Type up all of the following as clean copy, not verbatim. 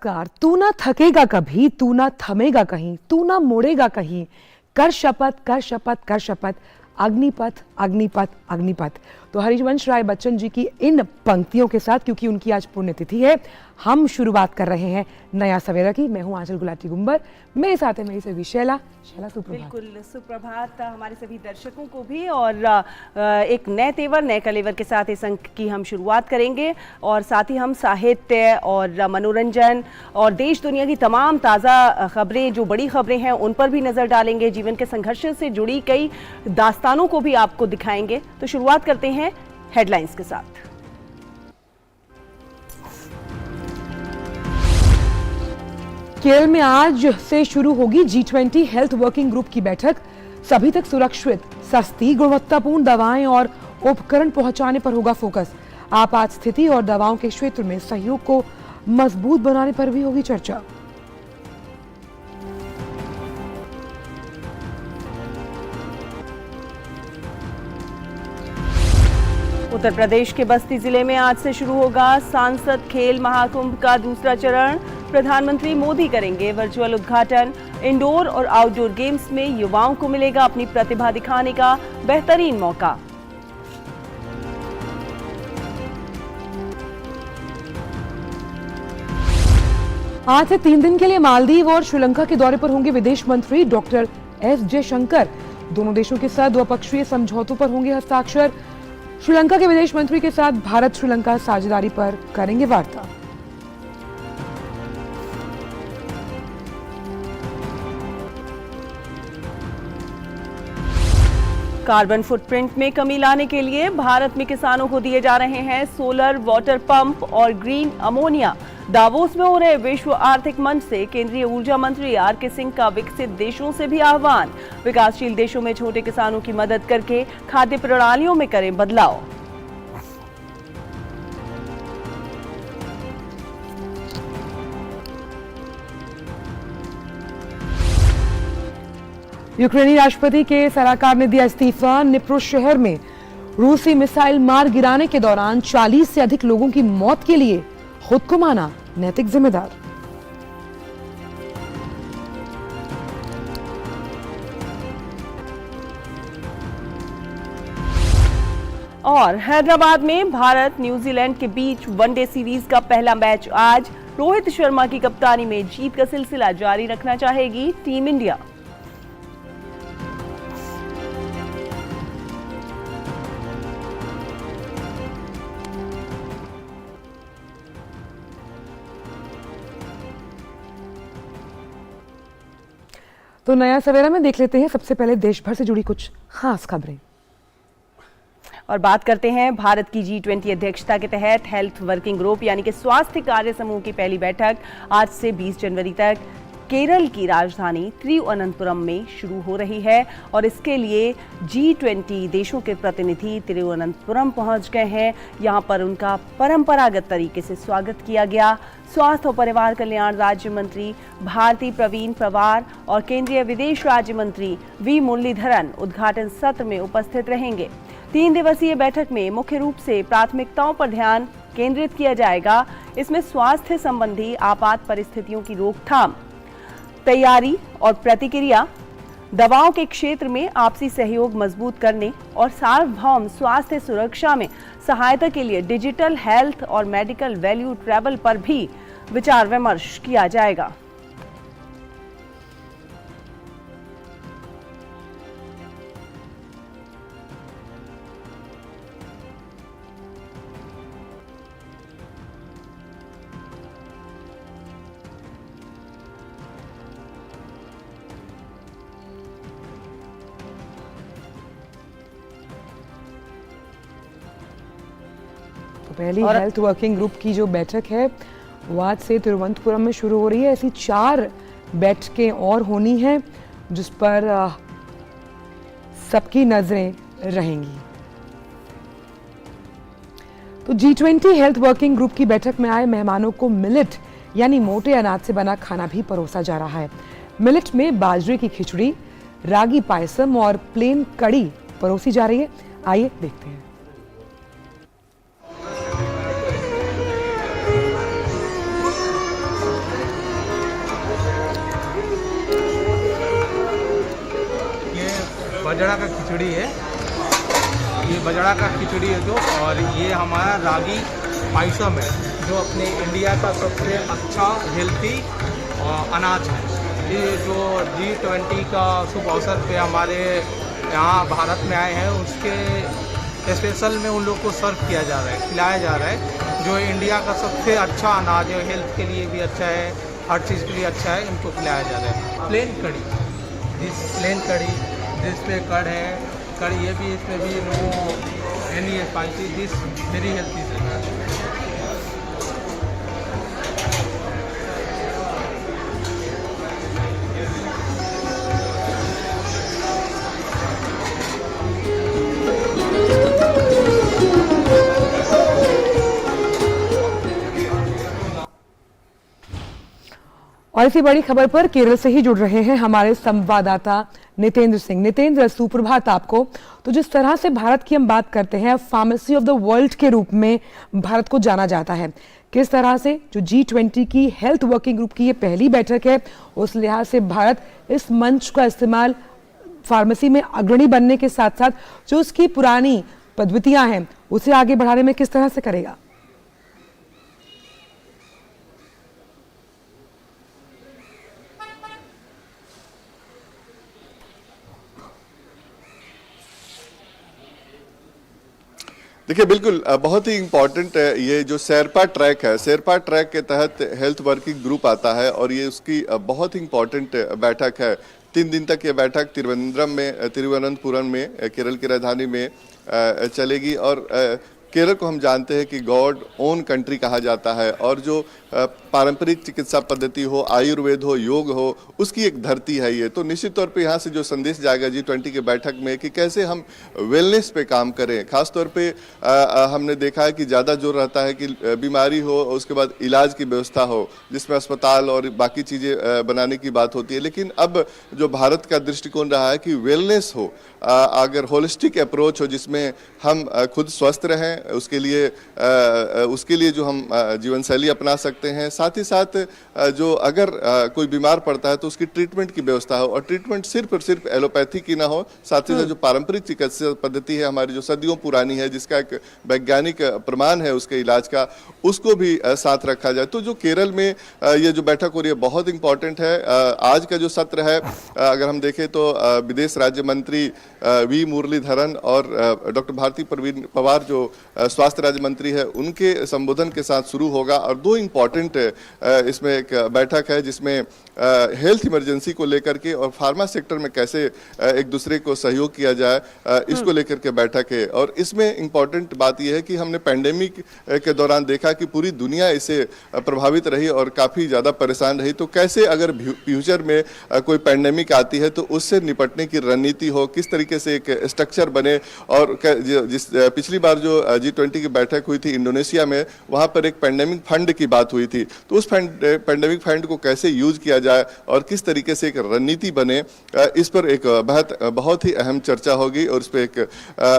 नमस्कार। तू ना थकेगा कभी, तू ना थमेगा कहीं, तू ना मुड़ेगा कहीं, कर शपथ कर शपथ कर शपथ, अग्निपथ अग्निपथ अग्निपथ। तो हरिवंश राय बच्चन जी की इन पंक्तियों के साथ, क्योंकि उनकी आज पुण्यतिथि है, हम शुरुआत कर रहे हैं नया सवेरा की। मैं हूं आंचल गुलाटी गुंबर, मेरे साथ है मेरी सभी शैला। सुप्रभात। बिल्कुल सुप्रभात हमारे सभी दर्शकों को भी। और एक नए तेवर नए कलेवर के साथ इस अंक की हम शुरुआत करेंगे और साथ ही हम साहित्य और मनोरंजन और देश दुनिया की तमाम ताज़ा खबरें, जो बड़ी खबरें हैं, उन पर भी नज़र डालेंगे। जीवन के संघर्ष से जुड़ी कई दास्तानों को भी आपको दिखाएंगे। तो शुरुआत करते हैं हेडलाइंस के साथ। केरल में आज से शुरू होगी G20 हेल्थ वर्किंग ग्रुप की बैठक। सभी तक सुरक्षित, सस्ती, गुणवत्तापूर्ण दवाएं और उपकरण पहुंचाने पर होगा फोकस। आपात स्थिति और दवाओं के क्षेत्र में सहयोग को मजबूत बनाने पर भी होगी चर्चा। उत्तर प्रदेश के बस्ती जिले में आज से शुरू होगा सांसद खेल महाकुंभ का दूसरा चरण। प्रधानमंत्री मोदी करेंगे वर्चुअल उद्घाटन। इंडोर और आउटडोर गेम्स में युवाओं को मिलेगा अपनी प्रतिभा दिखाने का बेहतरीन मौका। आज से 3 दिन के लिए मालदीव और श्रीलंका के दौरे पर होंगे विदेश मंत्री डॉक्टर एस जयशंकर। दोनों देशों के साथ द्विपक्षीय समझौतों पर होंगे हस्ताक्षर। श्रीलंका के विदेश मंत्री के साथ भारत श्रीलंका साझेदारी पर करेंगे वार्ता। कार्बन फुटप्रिंट में कमी लाने के लिए भारत में किसानों को दिए जा रहे हैं सोलर वाटर पंप और ग्रीन अमोनिया। दावोस में हो रहे विश्व आर्थिक मंच से केंद्रीय ऊर्जा मंत्री आर.के. सिंह का विकसित देशों से भी आह्वान। विकासशील देशों में छोटे किसानों की मदद करके खाद्य प्रणालियों में करें बदलाव। यूक्रेनी राष्ट्रपति के सलाहकार ने दिया इस्तीफा। निप्रो शहर में रूसी मिसाइल मार गिराने के दौरान 40 से अधिक लोगों की मौत के लिए खुद को माना नैतिक जिम्मेदार। और हैदराबाद में भारत न्यूजीलैंड के बीच वनडे सीरीज का पहला मैच आज। रोहित शर्मा की कप्तानी में जीत का सिलसिला जारी रखना चाहेगी टीम इंडिया। तो नया सवेरा में देख लेते हैं सबसे पहले देश भर से जुड़ी कुछ खास खबरें। और बात करते हैं भारत की G20 अध्यक्षता के तहत हेल्थ वर्किंग ग्रुप यानी कि स्वास्थ्य कार्य समूह की पहली बैठक आज से 20 जनवरी तक केरल की राजधानी तिरुवनंतपुरम में शुरू हो रही है। और इसके लिए G20 देशों के प्रतिनिधि तिरुवनंतपुरम पहुंच गए हैं। यहां पर उनका परंपरागत तरीके से स्वागत किया गया। स्वास्थ्य और परिवार कल्याण राज्य मंत्री भारती प्रवीण पवार और केंद्रीय विदेश राज्य मंत्री वी मुरलीधरन उद्घाटन सत्र में उपस्थित रहेंगे। 3 दिवसीय बैठक में मुख्य रूप से प्राथमिकताओं पर ध्यान केंद्रित किया जाएगा। इसमें स्वास्थ्य संबंधी आपात परिस्थितियों की रोकथाम, तैयारी और प्रतिक्रिया, दवाओं के क्षेत्र में आपसी सहयोग मजबूत करने और सार्वभौम स्वास्थ्य सुरक्षा में सहायता के लिए डिजिटल हेल्थ और मेडिकल वैल्यू ट्रैवल पर भी विचार विमर्श किया जाएगा। तो पहली हेल्थ वर्किंग ग्रुप की जो बैठक है वो आज से तिरुवनंतपुरम में शुरू हो रही है। ऐसी 4 बैठकें और होनी हैं जिस पर सबकी नजरें रहेंगी। तो G20 हेल्थ वर्किंग ग्रुप की बैठक में आए मेहमानों को मिलेट यानी मोटे अनाज से बना खाना भी परोसा जा रहा है। मिलेट में बाजरे की खिचड़ी, रागी पायसम और प्लेन कड़ी परोसी जा रही है। आइए देखते हैं। बजड़ा का खिचड़ी है, ये बजड़ा का खिचड़ी है जो, और ये हमारा रागी पायसम है जो अपने इंडिया का सबसे अच्छा हेल्थी अनाज है। ये जो G20 का शुभ अवसर पे हमारे यहाँ भारत में आए हैं, उसके स्पेशल में उन लोग को सर्व किया जा रहा है, खिलाया जा रहा है, जो इंडिया का सबसे अच्छा अनाज है, हेल्थ के लिए भी अच्छा है, हर चीज़ के लिए अच्छा है, इनको खिलाया जा रहा है। प्लेन कड़ी, जिस पे कड़ है, कड़ी ये भी, इसमें भी no any spicy, this very healthy है। और इसी बड़ी खबर पर केरल से ही जुड़ रहे हैं हमारे संवाददाता नितेंद्र सिंह। नितेंद्र, सुप्रभात आपको। तो जिस तरह से भारत की हम बात करते हैं, फार्मेसी ऑफ द वर्ल्ड के रूप में भारत को जाना जाता है, किस तरह से जो G20 की हेल्थ वर्किंग ग्रुप की ये पहली बैठक है, उस लिहाज से भारत इस मंच का इस्तेमाल फार्मेसी में अग्रणी बनने के साथ साथ जो उसकी पुरानी पद्धतियां हैं उसे आगे बढ़ाने में किस तरह से करेगा? देखिए, बिल्कुल बहुत ही इम्पोर्टेंट ये जो शेरपा ट्रैक है, शेरपा ट्रैक के तहत हेल्थ वर्किंग ग्रुप आता है और ये उसकी बहुत ही इम्पोर्टेंट बैठक है। 3 दिन तक ये बैठक तिरुवनंतपुरम में केरल की राजधानी में चलेगी। और केरल को हम जानते हैं कि गॉड ओन कंट्री कहा जाता है, और जो पारंपरिक चिकित्सा पद्धति हो, आयुर्वेद हो, योग हो, उसकी एक धरती है ये। तो निश्चित तौर पे यहाँ से जो संदेश जाएगा G20 की बैठक में कि कैसे हम वेलनेस पे काम करें। खासतौर पे हमने देखा है कि ज़्यादा जोर रहता है कि बीमारी हो, उसके बाद इलाज की व्यवस्था हो, जिसमें अस्पताल और बाकी चीज़ें बनाने की बात होती है। लेकिन अब जो भारत का दृष्टिकोण रहा है कि वेलनेस हो, अगर होलिस्टिक अप्रोच हो, जिसमें हम खुद स्वस्थ रहें, उसके लिए जो हम जीवन शैली अपना सकते हैं, साथ ही साथ जो अगर कोई बीमार पड़ता है तो उसकी ट्रीटमेंट की व्यवस्था हो, और ट्रीटमेंट सिर्फ और सिर्फ एलोपैथी की ना हो, साथ ही साथ जो पारंपरिक चिकित्सा पद्धति है हमारी, जो सदियों पुरानी है, जिसका एक वैज्ञानिक प्रमाण है उसके इलाज का, उसको भी साथ रखा जाए। तो जो केरल में ये जो बैठक हो रही है बहुत इंपॉर्टेंट है। आज का जो सत्र है, अगर हम देखें तो विदेश राज्य मंत्री वी मुरलीधरन और डॉक्टर भारती प्रवीण पवार जो स्वास्थ्य राज्य मंत्री है, उनके संबोधन के साथ शुरू होगा। और 2 इम्पॉर्टेंट इसमें एक बैठक है जिसमें हेल्थ इमरजेंसी को लेकर के और फार्मा सेक्टर में कैसे एक दूसरे को सहयोग किया जाए, इसको लेकर के बैठक है। और इसमें इम्पॉर्टेंट बात यह है कि हमने पैंडेमिक के दौरान देखा कि पूरी दुनिया इससे प्रभावित रही और काफ़ी ज़्यादा परेशान रही। तो कैसे अगर फ्यूचर में कोई पैंडेमिक आती है तो उससे निपटने की रणनीति हो, किस तरीके से एक स्ट्रक्चर बने। और जिस पिछली बार जो G20 की बैठक हुई थी इंडोनेशिया में, वहाँ पर एक पैंडेमिक फंड की बात हुई थी, तो उस पैंडेमिक फंड को कैसे यूज किया जाए और किस तरीके से एक रणनीति बने, इस पर एक बहुत ही अहम चर्चा होगी। और इस पर एक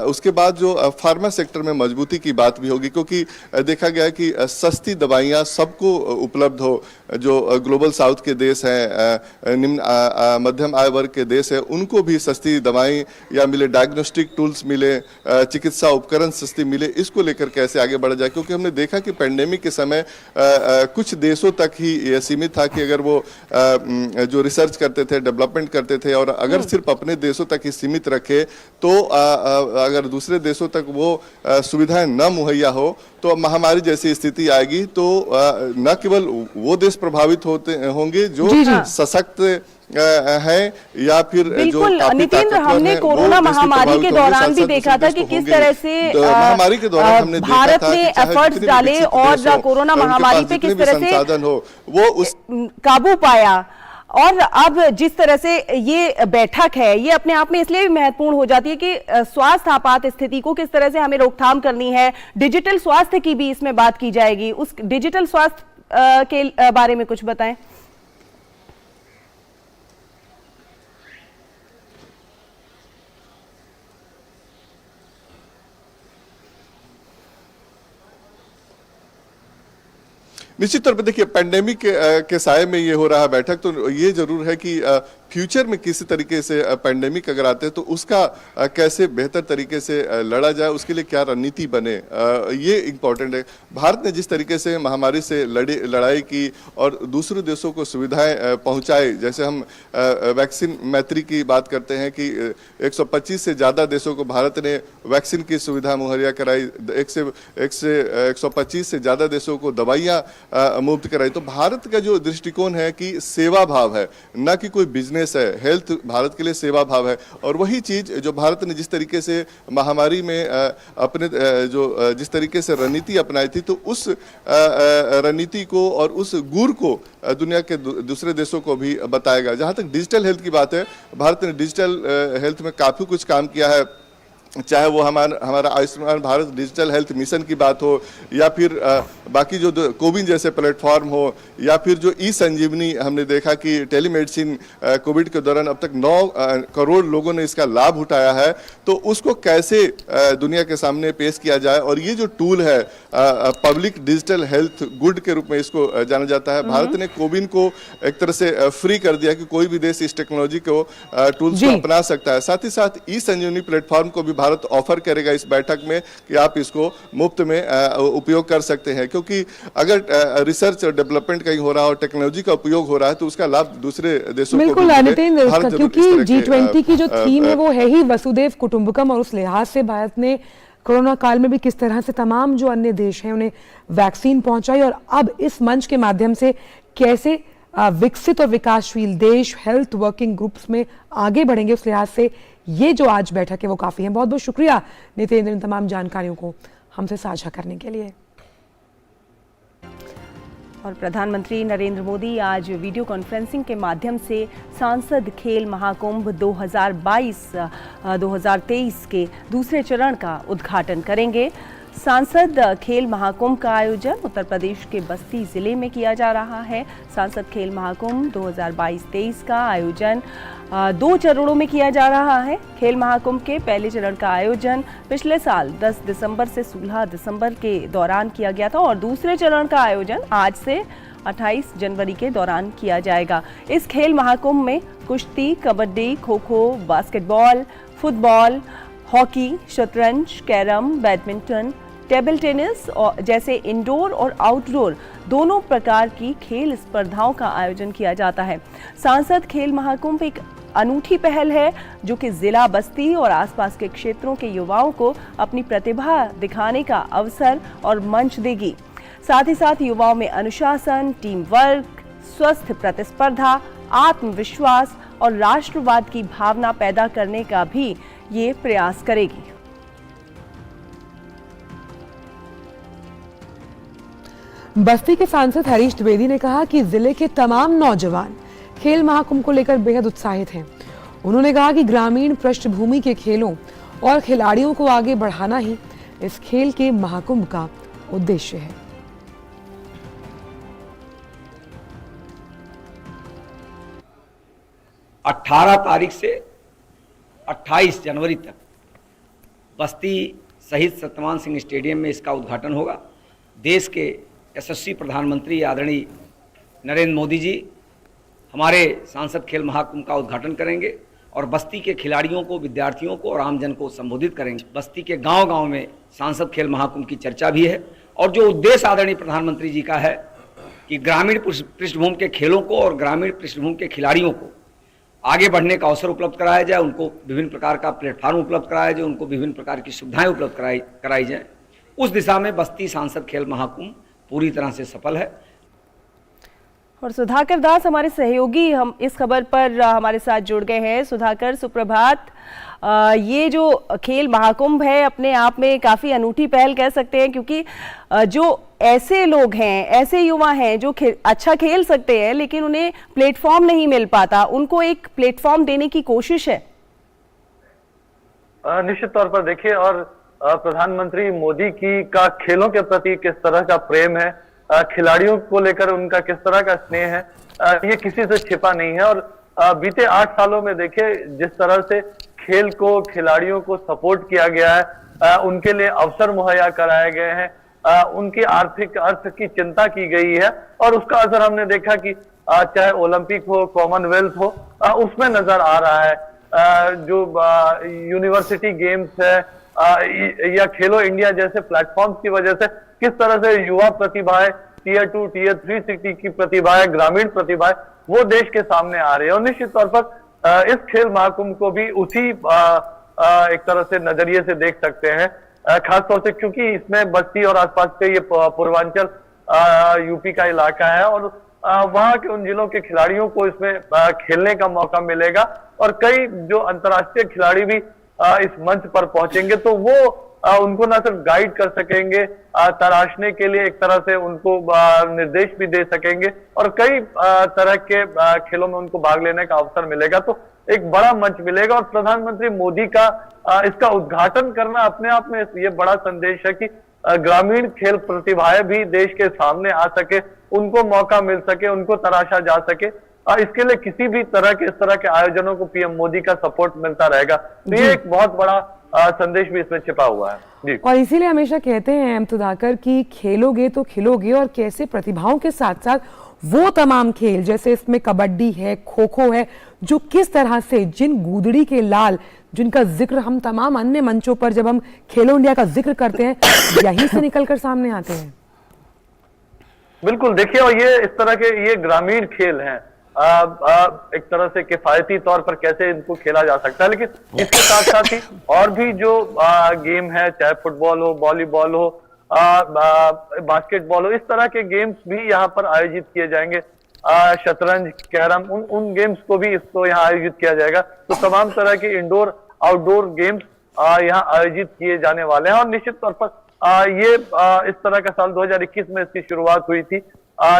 उसके बाद जो फार्मा सेक्टर में मजबूती की बात भी होगी, क्योंकि देखा गया है कि सस्ती दवाइयाँ सबको उपलब्ध हो। जो ग्लोबल साउथ के देश हैं, निम्न मध्यम आय वर्ग के देश हैं, उनको भी सस्ती दवाई या मिले, डायग्नोस्टिक टूल्स मिले, चिकित्सा उपकरण सस्ती मिले, इसको लेकर कैसे आगे बढ़ा जाए। क्योंकि हमने देखा कि पैंडेमिक के समय कुछ देशों तक ही यह सीमित था कि अगर वो जो रिसर्च करते थे, डेवलपमेंट करते थे, और अगर सिर्फ अपने देशों तक ही सीमित रखे तो अगर दूसरे देशों तक वो सुविधाएं न मुहैया हो तो महामारी जैसी स्थिति आएगी। तो न केवल वो देश प्रभावित होंगे जो सशक्त है या फिर जो नितेंद्र, हमने कोरोना महामारी के दौरान भी देखा था कि किस तरह से महामारी के दौरान हमने भारत ने एफर्ट्स डाले और कोरोना महामारी पे किस तरह से वो उस काबू पाया। और अब जिस तरह से ये बैठक है, ये अपने आप में इसलिए भी महत्वपूर्ण हो जाती है कि स्वास्थ्य आपात स्थिति को किस तरह से हमें रोकथाम करनी है। डिजिटल स्वास्थ्य की भी इसमें बात की जाएगी। उस डिजिटल स्वास्थ्य के बारे में कुछ बताएं। निश्चित तौर पे देखिए, पैंडेमिक के साये में ये हो रहा है बैठक, तो ये जरूर है कि फ्यूचर में किसी तरीके से पैंडेमिक अगर आते हैं तो उसका कैसे बेहतर तरीके से लड़ा जाए, उसके लिए क्या रणनीति बने, ये इम्पोर्टेंट है। भारत ने जिस तरीके से महामारी से लड़ाई की और दूसरे देशों को सुविधाएं पहुंचाई, जैसे हम वैक्सीन मैत्री की बात करते हैं कि 125 से ज़्यादा देशों को भारत ने वैक्सीन की सुविधा मुहैया कराई, 125 से ज़्यादा देशों को दवाइयाँ मुफ्त कराई। तो भारत का जो दृष्टिकोण है कि सेवा भाव है, न कि कोई बिजनेस है। हेल्थ भारत के लिए सेवा भाव है, और वही चीज़ जो भारत ने जिस तरीके से महामारी में अपने जिस तरीके से रणनीति अपनाई थी, तो उस रणनीति को और उस गुर को दुनिया के दूसरे देशों को भी बताएगा। जहाँ तक डिजिटल हेल्थ की बात है, भारत ने डिजिटल हेल्थ में काफ़ी कुछ काम किया है, चाहे वो हमारा Ayushman Bharat digital health mission की बात हो, या फिर बाकी जो कोविन जैसे प्लेटफॉर्म हो, या फिर जो ई संजीवनी हमने देखा कि टेलीमेडिसिन कोविड के दौरान अब तक 9 करोड़ लोगों ने इसका लाभ उठाया है। तो उसको कैसे दुनिया के सामने पेश किया जाए, और ये जो टूल है पब्लिक डिजिटल हेल्थ गुड के रूप में इसको जाना जाता है। भारत ने कोविन को एक तरह से फ्री कर दिया कि कोई भी देश इस टेक्नोलॉजी को टूल्स को अपना सकता है। साथ ही साथ ई संजीवनी प्लेटफॉर्म को भी भारत ऑफर करेगा इस बैठक में कि आप इसको मुफ्त में उपयोग कर सकते हैं, क्योंकि अगर रिसर्च और डेवलपमेंट कहीं हो रहा हो, टेक्नोलॉजी का उपयोग हो रहा है, तो उसका लाभ दूसरे देशों को बिल्कुल नितिन, क्योंकि G20 की जो थीम है वो है ही वसुधैव कुटुंबकम, और उस लिहाज से भारत ने कोरोना काल में भी किस तरह से तमाम जो अन्य देश हैं उन्हें वैक्सीन पहुंचाई, और अब इस मंच के माध्यम से कैसे विकसित और विकासशील देश हेल्थ वर्किंग ग्रुप्स में आगे बढ़ेंगे, उस लिहाज से ये जो आज बैठक है वो काफ़ी है। बहुत बहुत शुक्रिया नितेंद्र इन तमाम जानकारियों को हमसे साझा करने के लिए। और प्रधानमंत्री नरेंद्र मोदी आज वीडियो कॉन्फ्रेंसिंग के माध्यम से सांसद खेल महाकुंभ 2022-2023 के दूसरे चरण का उद्घाटन करेंगे। सांसद खेल महाकुंभ का आयोजन उत्तर प्रदेश के बस्ती जिले में किया जा रहा है। सांसद खेल महाकुंभ 2022-23 का आयोजन 2 चरणों में किया जा रहा है। खेल महाकुंभ के पहले चरण का आयोजन पिछले साल 10 दिसंबर से 16 दिसंबर के दौरान किया गया था, और दूसरे चरण का आयोजन आज से 28 जनवरी के दौरान किया जाएगा। इस खेल महाकुंभ में कुश्ती, kabaddi, kho kho, basketball, football, hockey, शतरंज, कैरम, बैडमिंटन, टेबल टेनिस और जैसे इंडोर और आउटडोर दोनों प्रकार की खेल स्पर्धाओं का आयोजन किया जाता है। सांसद खेल महाकुंभ एक अनूठी पहल है जो कि जिला बस्ती और आसपास के क्षेत्रों के युवाओं को अपनी प्रतिभा दिखाने का अवसर और मंच देगी। साथ ही साथ युवाओं में अनुशासन, टीम वर्क, स्वस्थ प्रतिस्पर्धा, आत्मविश्वास और राष्ट्रवाद की भावना पैदा करने का भी ये प्रयास करेगी। बस्ती के सांसद हरीश द्विवेदी ने कहा कि जिले के तमाम नौजवान खेल महाकुंभ को लेकर बेहद उत्साहित हैं। उन्होंने कहा कि ग्रामीण पृष्ठभूमि के खेलों और खिलाड़ियों को आगे बढ़ाना ही इस खेल के महाकुंभ का उद्देश्य है। 18 तारीख से 28 जनवरी तक बस्ती शहीद सत्यवान सिंह स्टेडियम में इसका उद्घाटन होगा। देश के यशस्वी प्रधानमंत्री आदरणीय नरेंद्र मोदी जी हमारे सांसद खेल महाकुंभ का उद्घाटन करेंगे और बस्ती के खिलाड़ियों को, विद्यार्थियों को और आमजन को संबोधित करेंगे। बस्ती के गांव-गांव में सांसद खेल महाकुंभ की चर्चा भी है, और जो उद्देश्य आदरणीय प्रधानमंत्री जी का है कि ग्रामीण पृष्ठभूमि के खेलों को और ग्रामीण पृष्ठभूमि के खिलाड़ियों को आगे बढ़ने का अवसर उपलब्ध कराया जाए, उनको विभिन्न प्रकार का प्लेटफॉर्म उपलब्ध कराया जाए, उनको विभिन्न प्रकार की सुविधाएं उपलब्ध कराई जाए। उस दिशा में बस्ती सांसद खेल महाकुंभ पूरी तरह से सफल है। और सुधाकर दास हमारे सहयोगी हम इस खबर पर हमारे साथ जुड़ गए हैं। सुधाकर, सुप्रभात। ये जो खेल महाकुंभ है अपने आप में काफ़ी अनूठी पहल कह सकते हैं, क्योंकि जो ऐसे लोग हैं, ऐसे युवा हैं जो अच्छा खेल सकते हैं लेकिन उन्हें प्लेटफॉर्म नहीं मिल पाता, उनको एक प्लेटफॉर्म देने की कोशिश है। निश्चित तौर पर देखिए, और प्रधानमंत्री मोदी की का खेलों के प्रति किस तरह का प्रेम है, खिलाड़ियों को लेकर उनका किस तरह का स्नेह है, ये किसी से छिपा नहीं है। और बीते 8 सालों में देखिए जिस तरह से खेल को, खिलाड़ियों को सपोर्ट किया गया है, उनके लिए अवसर मुहैया कराए गए हैं, उनकी आर्थिक अर्थ की चिंता की गई है, और उसका असर हमने देखा कि चाहे ओलंपिक हो, कॉमनवेल्थ हो, उसमें नजर आ रहा है। जो यूनिवर्सिटी गेम्स है या खेलो इंडिया जैसे प्लेटफॉर्म्स की वजह से किस तरह से युवा प्रतिभाएं, टियर 2, टियर 3 सिटी की प्रतिभाएं, ग्रामीण प्रतिभाएं वो देश के सामने आ रही है। और निश्चित तौर पर इस खेल महाकुंभ को भी उसी एक तरह से नजरिए से देख सकते हैं, खासतौर से क्योंकि इसमें बस्ती और आसपास के ये पूर्वांचल यूपी का इलाका है और वहां के उन जिलों के खिलाड़ियों को इसमें खेलने का मौका मिलेगा और कई जो अंतर्राष्ट्रीय खिलाड़ी भी इस मंच पर पहुंचेंगे तो वो उनको ना सिर्फ गाइड कर सकेंगे, तराशने के लिए एक तरह से उनको निर्देश भी दे सकेंगे और कई तरह के खेलों में उनको भाग लेने का अवसर मिलेगा। तो एक बड़ा मंच मिलेगा और प्रधानमंत्री मोदी का इसका उद्घाटन करना अपने आप में ये बड़ा संदेश है कि ग्रामीण खेल प्रतिभाएं भी देश के सामने आ सके, उनको मौका मिल सके, उनको तराशा जा सके। इसके लिए किसी भी तरह के इस तरह के आयोजनों को पीएम मोदी का सपोर्ट मिलता रहेगा। तो ये एक बहुत बड़ा संदेश भी इसमें छिपा हुआ है जी। और इसीलिए हमेशा कहते हैं एम सुधाकर कि खेलोगे तो खिलोगे, और कैसे प्रतिभाओं के साथ साथ वो तमाम खेल जैसे इसमें कबड्डी है, खो खो है, जो किस तरह से जिन गूदड़ी के लाल जिनका जिक्र हम तमाम अन्य मंचों पर जब हम खेलो इंडिया का जिक्र करते हैं यहीं से निकलकर सामने आते हैं। बिल्कुल, देखिए और ये इस तरह के ये ग्रामीण खेल हैं, एक तरह से किफायती तौर पर कैसे इनको खेला जा सकता है, लेकिन इसके साथ साथ ही और भी जो गेम है, चाहे फुटबॉल हो, वॉलीबॉल हो, बास्केटबॉल हो, इस तरह के गेम्स भी यहाँ पर आयोजित किए जाएंगे। शतरंज, कैरम, उन गेम्स को भी इसको यहाँ आयोजित किया जाएगा। तो तमाम तरह के इंडोर आउटडोर गेम्स यहाँ आयोजित किए जाने वाले हैं और निश्चित तौर पर ये इस तरह का साल 2021 में इसकी शुरुआत हुई थी,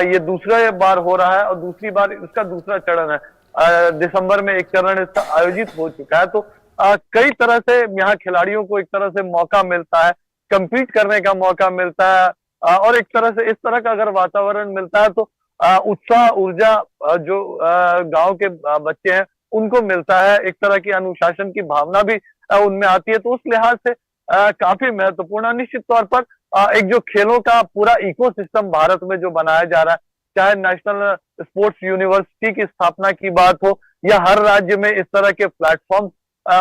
ये दूसरा बार हो रहा है और दूसरी बार इसका दूसरा चरण है। दिसंबर में एक चरण इसका आयोजित हो चुका है। तो कई तरह से यहाँ खिलाड़ियों को एक तरह से मौका मिलता है, कंपीट करने का मौका मिलता है और एक तरह से इस तरह का अगर वातावरण मिलता है तो उत्साह, ऊर्जा जो गांव के बच्चे हैं उनको मिलता है, एक तरह की अनुशासन की भावना भी उनमें आती है। तो उस लिहाज से काफी महत्वपूर्ण। निश्चित तौर पर एक जो खेलों का पूरा इकोसिस्टम भारत में जो बनाया जा रहा है, चाहे नेशनल स्पोर्ट्स यूनिवर्सिटी की स्थापना की बात हो या हर राज्य में इस तरह के प्लेटफॉर्म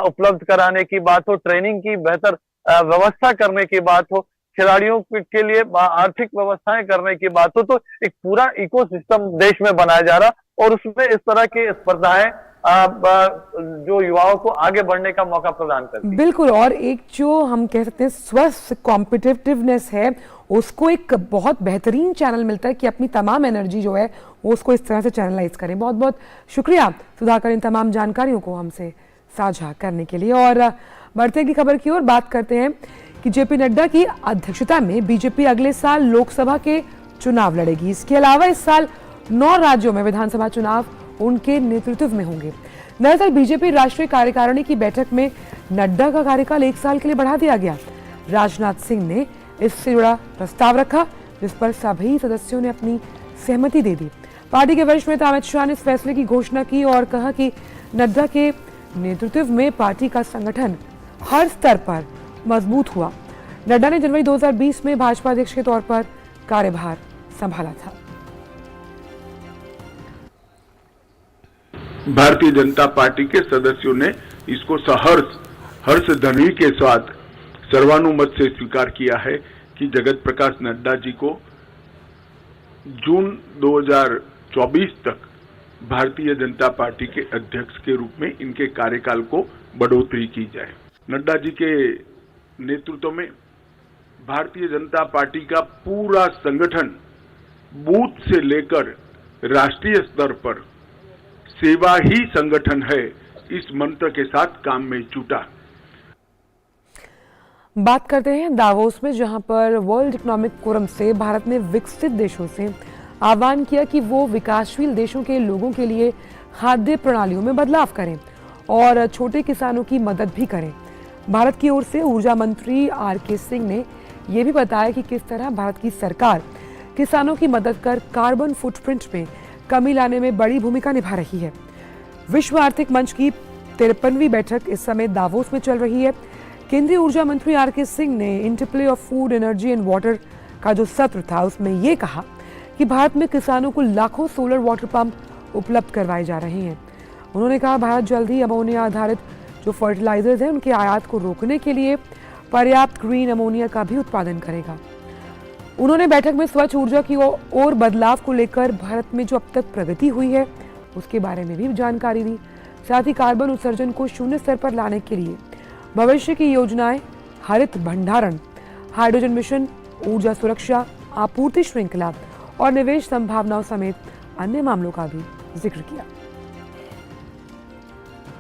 उपलब्ध कराने की बात हो, ट्रेनिंग की बेहतर व्यवस्था करने की बात हो, खिलाड़ियों के लिए आर्थिक व्यवस्थाएं करने की बात हो, तो एक पूरा इकोसिस्टम देश में बनाया जा रहा और उसमें इस तरह की स्पर्धाएं जो युवाओं को आगे बढ़ने का मौका प्रदान करती है। बिल्कुल, और एक जो हम कह सकते हैं स्वस्थ कॉम्पिटिटिवनेस है उसको एक बहुत बेहतरीन चैनल मिलता है कि अपनी तमाम एनर्जी जो है वो उसको इस तरह से चैनलाइज करें। बहुत बहुत शुक्रिया सुधाकर इन तमाम जानकारियों को हमसे साझा करने के लिए। और बढ़ते अगली खबर की ओर बात करते हैं कि जेपी नड्डा की अध्यक्षता में बीजेपी अगले साल लोकसभा के चुनाव लड़ेगी। इसके अलावा इस साल 9 राज्यों में विधानसभा चुनाव उनके नेतृत्व में होंगे। दरअसल बीजेपी राष्ट्रीय कार्यकारिणी की बैठक में नड्डा का कार्यकाल 1 साल के लिए बढ़ा दिया गया। राजनाथ सिंह ने इससे जुड़ा प्रस्ताव रखा जिस पर सभी सदस्यों ने अपनी सहमति दे दी। पार्टी के वरिष्ठ नेता अमित शाह ने इस फैसले की घोषणा की और कहा कि नड्डा के नेतृत्व में पार्टी का संगठन हर स्तर पर मजबूत हुआ। नड्डा ने जनवरी 2020 में भाजपा अध्यक्ष के तौर पर कार्यभार संभाला था। भारतीय जनता पार्टी के सदस्यों ने इसको हर्ष ध्वनि के साथ सर्वानुमत से स्वीकार किया है कि जगत प्रकाश नड्डा जी को जून 2024 तक भारतीय जनता पार्टी के अध्यक्ष के रूप में इनके कार्यकाल को बढ़ोतरी की जाए। नड्डा जी के नेतृत्व में भारतीय जनता पार्टी का पूरा संगठन बूथ से लेकर राष्ट्रीय स्तर पर सेवा ही संगठन है, इस मंत्र के साथ काम में जुटा। बात करते हैं दावोस में, जहां पर वर्ल्ड इकोनॉमिक फोरम से भारत ने विकसित देशों से आह्वान किया कि वो विकासशील देशों के लोगों के लिए खाद्य प्रणालियों में बदलाव करें और छोटे किसानों की मदद भी करें। भारत की ओर से ऊर्जा मंत्री आर.के. सिंह ने यह भी बताया कि किस तरह भारत की सरकार किसानों की मदद कर कार्बन फुटप्रिंट में कमी लाने में बड़ी भूमिका निभा रही है। विश्व आर्थिक मंच की 53वीं बैठक इस समय दावोस में चल रही है। केंद्रीय ऊर्जा मंत्री आर.के. सिंह ने interplay of food, energy and water का जो सत्र था उसमें ये कहा कि भारत में किसानों को लाखों सोलर वाटर पंप उपलब्ध करवाए जा रहे हैं। उन्होंने कहा भारत जल्द ही अमोनिया आधारित जो फर्टिलाइजर्स हैं उनके आयात को रोकने के लिए पर्याप्त ग्रीन अमोनिया का भी उत्पादन करेगा। उन्होंने बैठक में स्वच्छ ऊर्जा की ओर बदलाव को लेकर भारत में जो अब तक प्रगति हुई है उसके बारे में भी जानकारी दी। साथ ही कार्बन उत्सर्जन को शून्य स्तर पर लाने के लिए भविष्य की योजनाएं, हरित भंडारण, हाइड्रोजन मिशन, ऊर्जा सुरक्षा, आपूर्ति श्रृंखला और निवेश संभावनाओं समेत अन्य मामलों का भी जिक्र किया।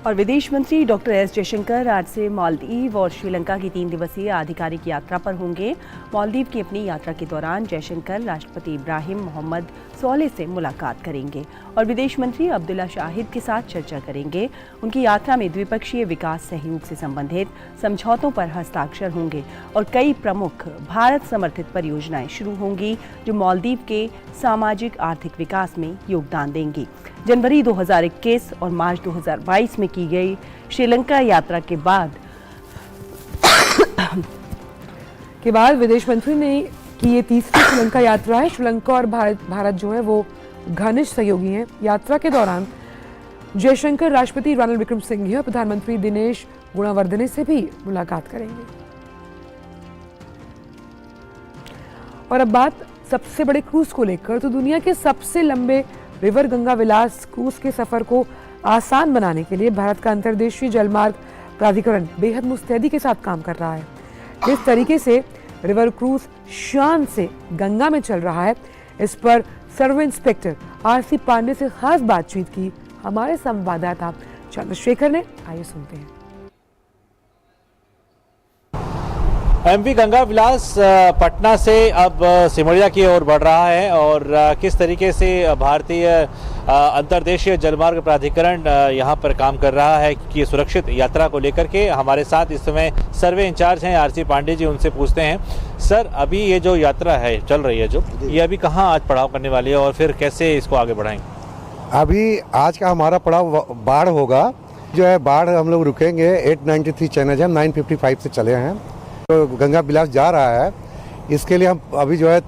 और विदेश मंत्री डॉक्टर एस जयशंकर आज से मालदीव और श्रीलंका की 3 दिवसीय आधिकारिक यात्रा पर होंगे। मालदीव की अपनी यात्रा के दौरान जयशंकर राष्ट्रपति इब्राहिम मोहम्मद सोलेह से मुलाकात करेंगे और विदेश मंत्री अब्दुल्ला शाहिद के साथ चर्चा करेंगे। उनकी यात्रा में द्विपक्षीय विकास सहयोग से संबंधित समझौतों पर हस्ताक्षर होंगे और कई प्रमुख भारत समर्थित परियोजनाएं शुरू होंगी जो मालदीव के सामाजिक आर्थिक विकास में योगदान देंगी। जनवरी 2021 और मार्च 2022 में की गई श्रीलंका यात्रा के बाद विदेश मंत्री ने की ये तीसरी श्रीलंका यात्रा है। श्रीलंका और भारत जो है वो घनिष्ठ सहयोगी हैं। यात्रा के दौरान जयशंकर राष्ट्रपति रानिल विक्रमसिंघे और प्रधानमंत्री दिनेश गुणवर्धने से भी मुलाकात करेंगे। और अब बात सबसे बड़े क्रूज को लेकर, तो दुनिया के सबसे लंबे रिवर गंगा विलास क्रूज के सफर को आसान बनाने के लिए भारत का अंतर्देशीय जलमार्ग प्राधिकरण बेहद मुस्तैदी के साथ काम कर रहा है। जिस तरीके से रिवर क्रूज शान से गंगा में चल रहा है, इस पर सर्वे इंस्पेक्टर आरसी पांडे से खास बातचीत की हमारे संवाददाता चंद्रशेखर ने। आइए सुनते हैं। एमवी गंगा विलास पटना से अब सिमरिया की ओर बढ़ रहा है और किस तरीके से भारतीय अंतर्देशीय जलमार्ग प्राधिकरण यहाँ पर काम कर रहा है कि सुरक्षित यात्रा को लेकर के। हमारे साथ इस समय सर्वे इंचार्ज हैं आरसी पांडे जी, उनसे पूछते हैं। सर, अभी ये जो यात्रा है चल रही है ये अभी कहाँ आज पड़ाव करने वाली है और फिर कैसे इसको आगे बढ़ाएंगे? अभी आज का हमारा पड़ाव बाढ़ होगा। जो है बाढ़ हम लोग रुकेंगे 893 चैनल है, 955 से चले हैं तो गंगा विलास जा रहा है। इसके लिए हम अभी जो है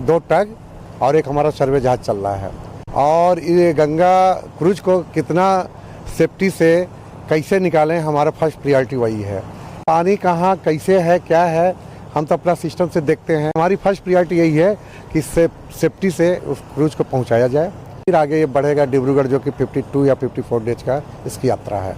2 टग और एक हमारा सर्वे जहाज चल रहा है। और ये गंगा क्रूज को कितना सेफ्टी से कैसे निकालें, हमारा फर्स्ट प्रायोरिटी वही है। पानी कहाँ कैसे है क्या है हम तो अपना सिस्टम से देखते हैं। हमारी फर्स्ट प्रायोरिटी यही है कि सेफ्टी से उस क्रूज को पहुँचाया जाए। फिर आगे ये बढ़ेगा डिब्रूगढ़ जो कि 52 या 54 डेज का इसकी यात्रा है।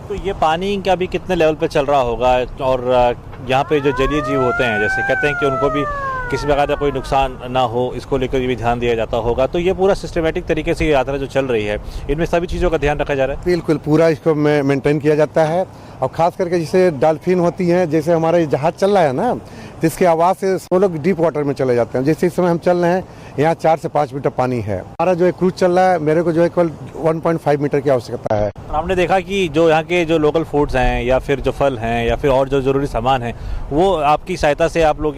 तो ये पानी का भी कितने लेवल पे चल रहा होगा और यहाँ पे जो जलीय जीव होते हैं जैसे कहते हैं कि उनको भी किसी प्रकार का कोई नुकसान ना हो, इसको लेकर भी ध्यान दिया जाता होगा। तो ये पूरा सिस्टमेटिक तरीके से ये यात्रा जो चल रही है इनमें सभी चीज़ों का ध्यान रखा जा रहा है? बिल्कुल, पूरा इसको मेंटेन किया जाता है। और ख़ास करके जैसे डॉल्फिन होती हैं, जैसे हमारा जहाज चल रहा है ना, तो इसकी आवाज़ से वो लोग डीप वाटर में चले जाते हैं। जैसे इस समय हम चल रहे हैं, यहाँ 4 से 5 मीटर पानी है। हमारा जो है क्रूज चल रहा है, मेरे को जो है केवल 1.5 मीटर की आवश्यकता है। हमने देखा कि जो यहाँ के जो लोकल फूड्स हैं या फिर जो फल हैं या फिर और जो ज़रूरी सामान है वो आपकी सहायता से आप लोग